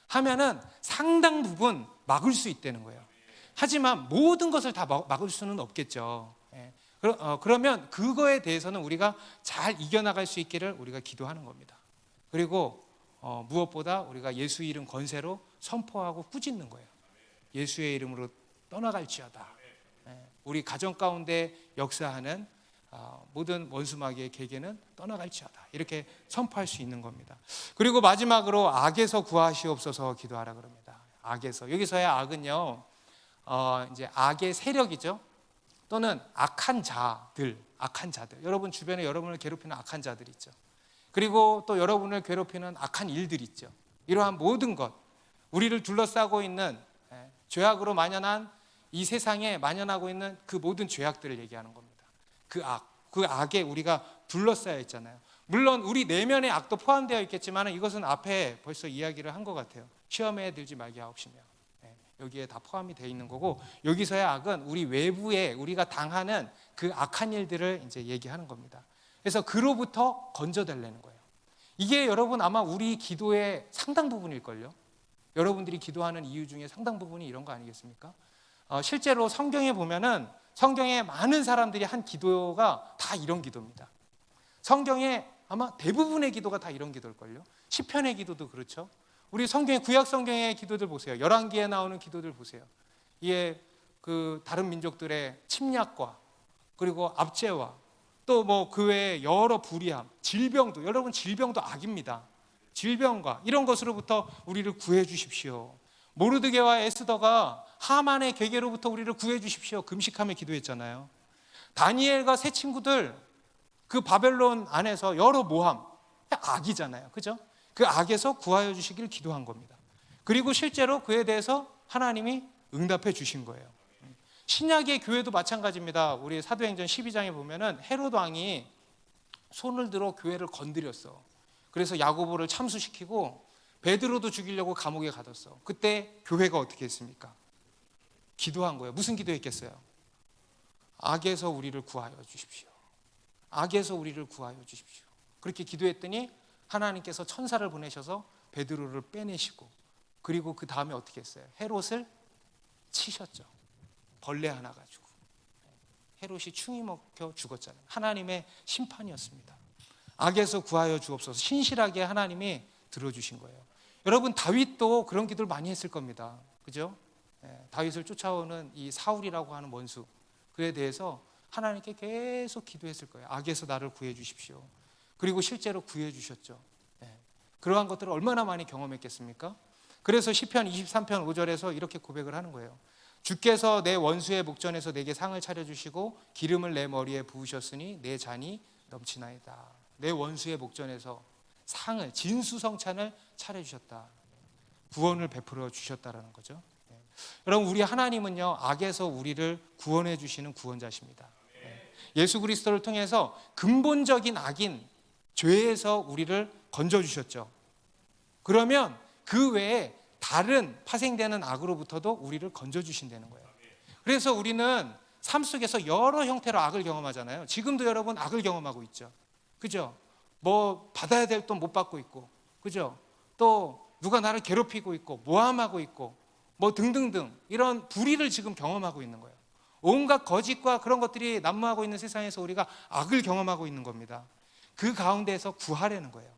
하면은 상당 부분 막을 수 있다는 거예요. 하지만 모든 것을 다 막을 수는 없겠죠. 그러면 그거에 대해서는 우리가 잘 이겨나갈 수 있기를 우리가 기도하는 겁니다. 그리고 무엇보다 우리가 예수 이름 권세로 선포하고 꾸짖는 거예요. 예수의 이름으로 떠나갈지어다. 우리 가정 가운데 역사하는 모든 원수마귀의 계계는 떠나갈지어다. 이렇게 선포할 수 있는 겁니다. 그리고 마지막으로 악에서 구하시옵소서 기도하라 그럽니다. 악에서, 여기서의 악은요 이제 악의 세력이죠. 또는 악한 자들. 여러분 주변에 여러분을 괴롭히는 악한 자들 있죠. 그리고 또 여러분을 괴롭히는 악한 일들 있죠. 이러한 모든 것, 우리를 둘러싸고 있는 죄악으로 만연한 이 세상에 만연하고 있는 그 모든 죄악들을 얘기하는 겁니다. 그 악에 우리가 둘러싸여 있잖아요. 물론 우리 내면의 악도 포함되어 있겠지만 이것은 앞에 벌써 이야기를 한 것 같아요. 시험에 들지 말게 하옵시며, 여기에 다 포함이 되어 있는 거고, 여기서의 악은 우리 외부에 우리가 당하는 그 악한 일들을 이제 얘기하는 겁니다. 그래서 그로부터 건져달라는 거예요. 이게 여러분 아마 우리 기도의 상당 부분일걸요. 여러분들이 기도하는 이유 중에 상당 부분이 이런 거 아니겠습니까? 실제로 성경에 보면은 성경에 많은 사람들이 한 기도가 다 이런 기도입니다. 성경에 아마 대부분의 기도가 다 이런 기도일걸요. 시편의 기도도 그렇죠. 우리 성경의 구약 성경의 기도들 보세요. 열왕기에 나오는 기도들 보세요. 이게 그 다른 민족들의 침략과 그리고 압제와 또 뭐 그 외에 여러 불의함, 질병도, 여러분 질병도 악입니다. 질병과 이런 것으로부터 우리를 구해 주십시오. 모르드게와 에스더가 하만의 괴계로부터 우리를 구해 주십시오. 금식하며 기도했잖아요. 다니엘과 세 친구들 그 바벨론 안에서 여러 모함, 악이잖아요. 그죠? 그 악에서 구하여 주시길 기도한 겁니다. 그리고 실제로 그에 대해서 하나님이 응답해 주신 거예요. 신약의 교회도 마찬가지입니다. 우리 사도행전 12장에 보면은 헤롯 왕이 손을 들어 교회를 건드렸어. 그래서 야고보를 참수시키고 베드로도 죽이려고 감옥에 가뒀어. 그때 교회가 어떻게 했습니까? 기도한 거예요. 무슨 기도했겠어요? 악에서 우리를 구하여 주십시오. 악에서 우리를 구하여 주십시오. 그렇게 기도했더니 하나님께서 천사를 보내셔서 베드로를 빼내시고, 그리고 그 다음에 어떻게 했어요? 헤롯을 치셨죠. 벌레 하나 가지고. 헤롯이 충이 먹혀 죽었잖아요. 하나님의 심판이었습니다. 악에서 구하여 주옵소서. 신실하게 하나님이 들어주신 거예요. 여러분 다윗도 그런 기도를 많이 했을 겁니다. 그죠? 다윗을 쫓아오는 이 사울이라고 하는 원수, 그에 대해서 하나님께 계속 기도했을 거예요. 악에서 나를 구해 주십시오. 그리고 실제로 구해 주셨죠. 그러한 것들을 얼마나 많이 경험했겠습니까? 그래서 시편 23편 5절에서 이렇게 고백을 하는 거예요. 주께서 내 원수의 목전에서 내게 상을 차려주시고 기름을 내 머리에 부으셨으니 내 잔이 넘치나이다. 내 원수의 목전에서 상을, 진수성찬을 차려주셨다. 구원을 베풀어 주셨다라는 거죠. 여러분 우리 하나님은요 악에서 우리를 구원해 주시는 구원자십니다. 예수 그리스도를 통해서 근본적인 악인 죄에서 우리를 건져주셨죠. 그러면 그 외에 다른 파생되는 악으로부터도 우리를 건져주신다는 거예요. 그래서 우리는 삶 속에서 여러 형태로 악을 경험하잖아요. 지금도 여러분 악을 경험하고 있죠. 그죠? 뭐 받아야 될 돈 못 받고 있고, 그죠? 또 누가 나를 괴롭히고 있고 모함하고 있고 뭐 등등등 이런 불의를 지금 경험하고 있는 거예요. 온갖 거짓과 그런 것들이 난무하고 있는 세상에서 우리가 악을 경험하고 있는 겁니다. 그 가운데에서 구하라는 거예요.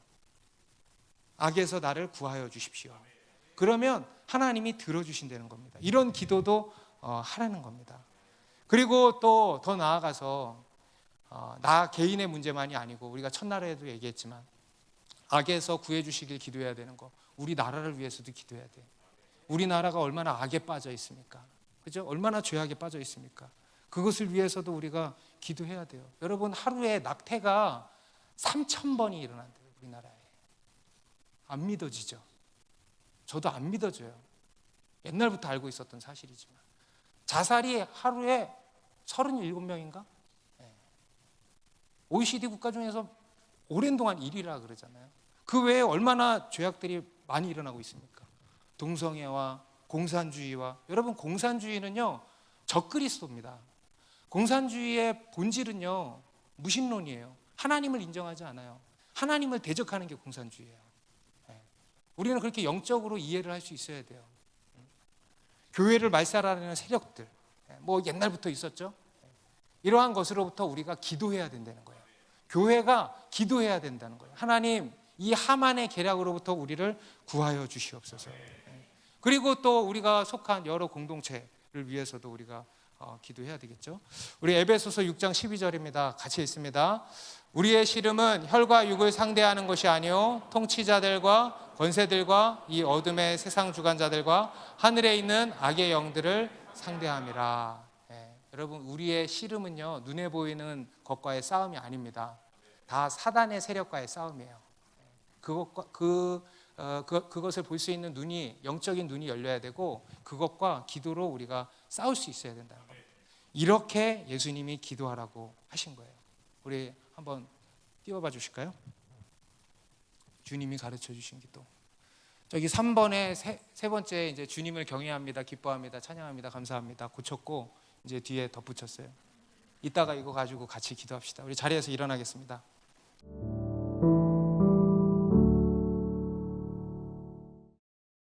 악에서 나를 구하여 주십시오. 그러면 하나님이 들어주신다는 겁니다. 이런 기도도 하라는 겁니다. 그리고 또 더 나아가서 나 개인의 문제만이 아니고 우리가 첫날에도 얘기했지만 악에서 구해 주시길 기도해야 되는 거, 우리 나라를 위해서도 기도해야 돼. 우리나라가 얼마나 악에 빠져 있습니까? 그죠? 얼마나 죄악에 빠져 있습니까? 그것을 위해서도 우리가 기도해야 돼요. 여러분 하루에 낙태가 3,000번이 일어난대요. 우리나라에. 안 믿어지죠? 저도 안 믿어져요. 옛날부터 알고 있었던 사실이지만 자살이 하루에 37명인가? OECD 국가 중에서 오랜 동안 1위라 그러잖아요. 그 외에 얼마나 죄악들이 많이 일어나고 있습니까? 동성애와 공산주의와, 여러분 공산주의는요 적그리스도입니다. 공산주의의 본질은요 무신론이에요. 하나님을 인정하지 않아요. 하나님을 대적하는 게 공산주의예요. 우리는 그렇게 영적으로 이해를 할 수 있어야 돼요. 교회를 말살하려는 세력들, 뭐 옛날부터 있었죠. 이러한 것으로부터 우리가 기도해야 된다는 거예요. 교회가 기도해야 된다는 거예요. 하나님, 이 하만의 계략으로부터 우리를 구하여 주시옵소서. 그리고 또 우리가 속한 여러 공동체를 위해서도 우리가 기도해야 되겠죠. 우리 에베소서 6장 12절입니다. 같이 읽습니다. 우리의 씨름은 혈과 육을 상대하는 것이 아니요 통치자들과 권세들과 이 어둠의 세상 주관자들과 하늘에 있는 악의 영들을 상대함이라. 여러분 우리의 씨름은요 눈에 보이는 것과의 싸움이 아닙니다. 다 사단의 세력과의 싸움이에요. 그것을 볼 수 있는 눈이, 영적인 눈이 열려야 되고 그것과 기도로 우리가 싸울 수 있어야 된다는 겁니다. 이렇게 예수님이 기도하라고 하신 거예요. 우리 한번 띄워봐 주실까요? 주님이 가르쳐 주신 기도. 저기 3번에 세 번째 이제 주님을 경외합니다, 기뻐합니다, 찬양합니다, 감사합니다 고쳤고 이제 뒤에 덧붙였어요. 이따가 이거 가지고 같이 기도합시다. 우리 자리에서 일어나겠습니다. 기도합니다.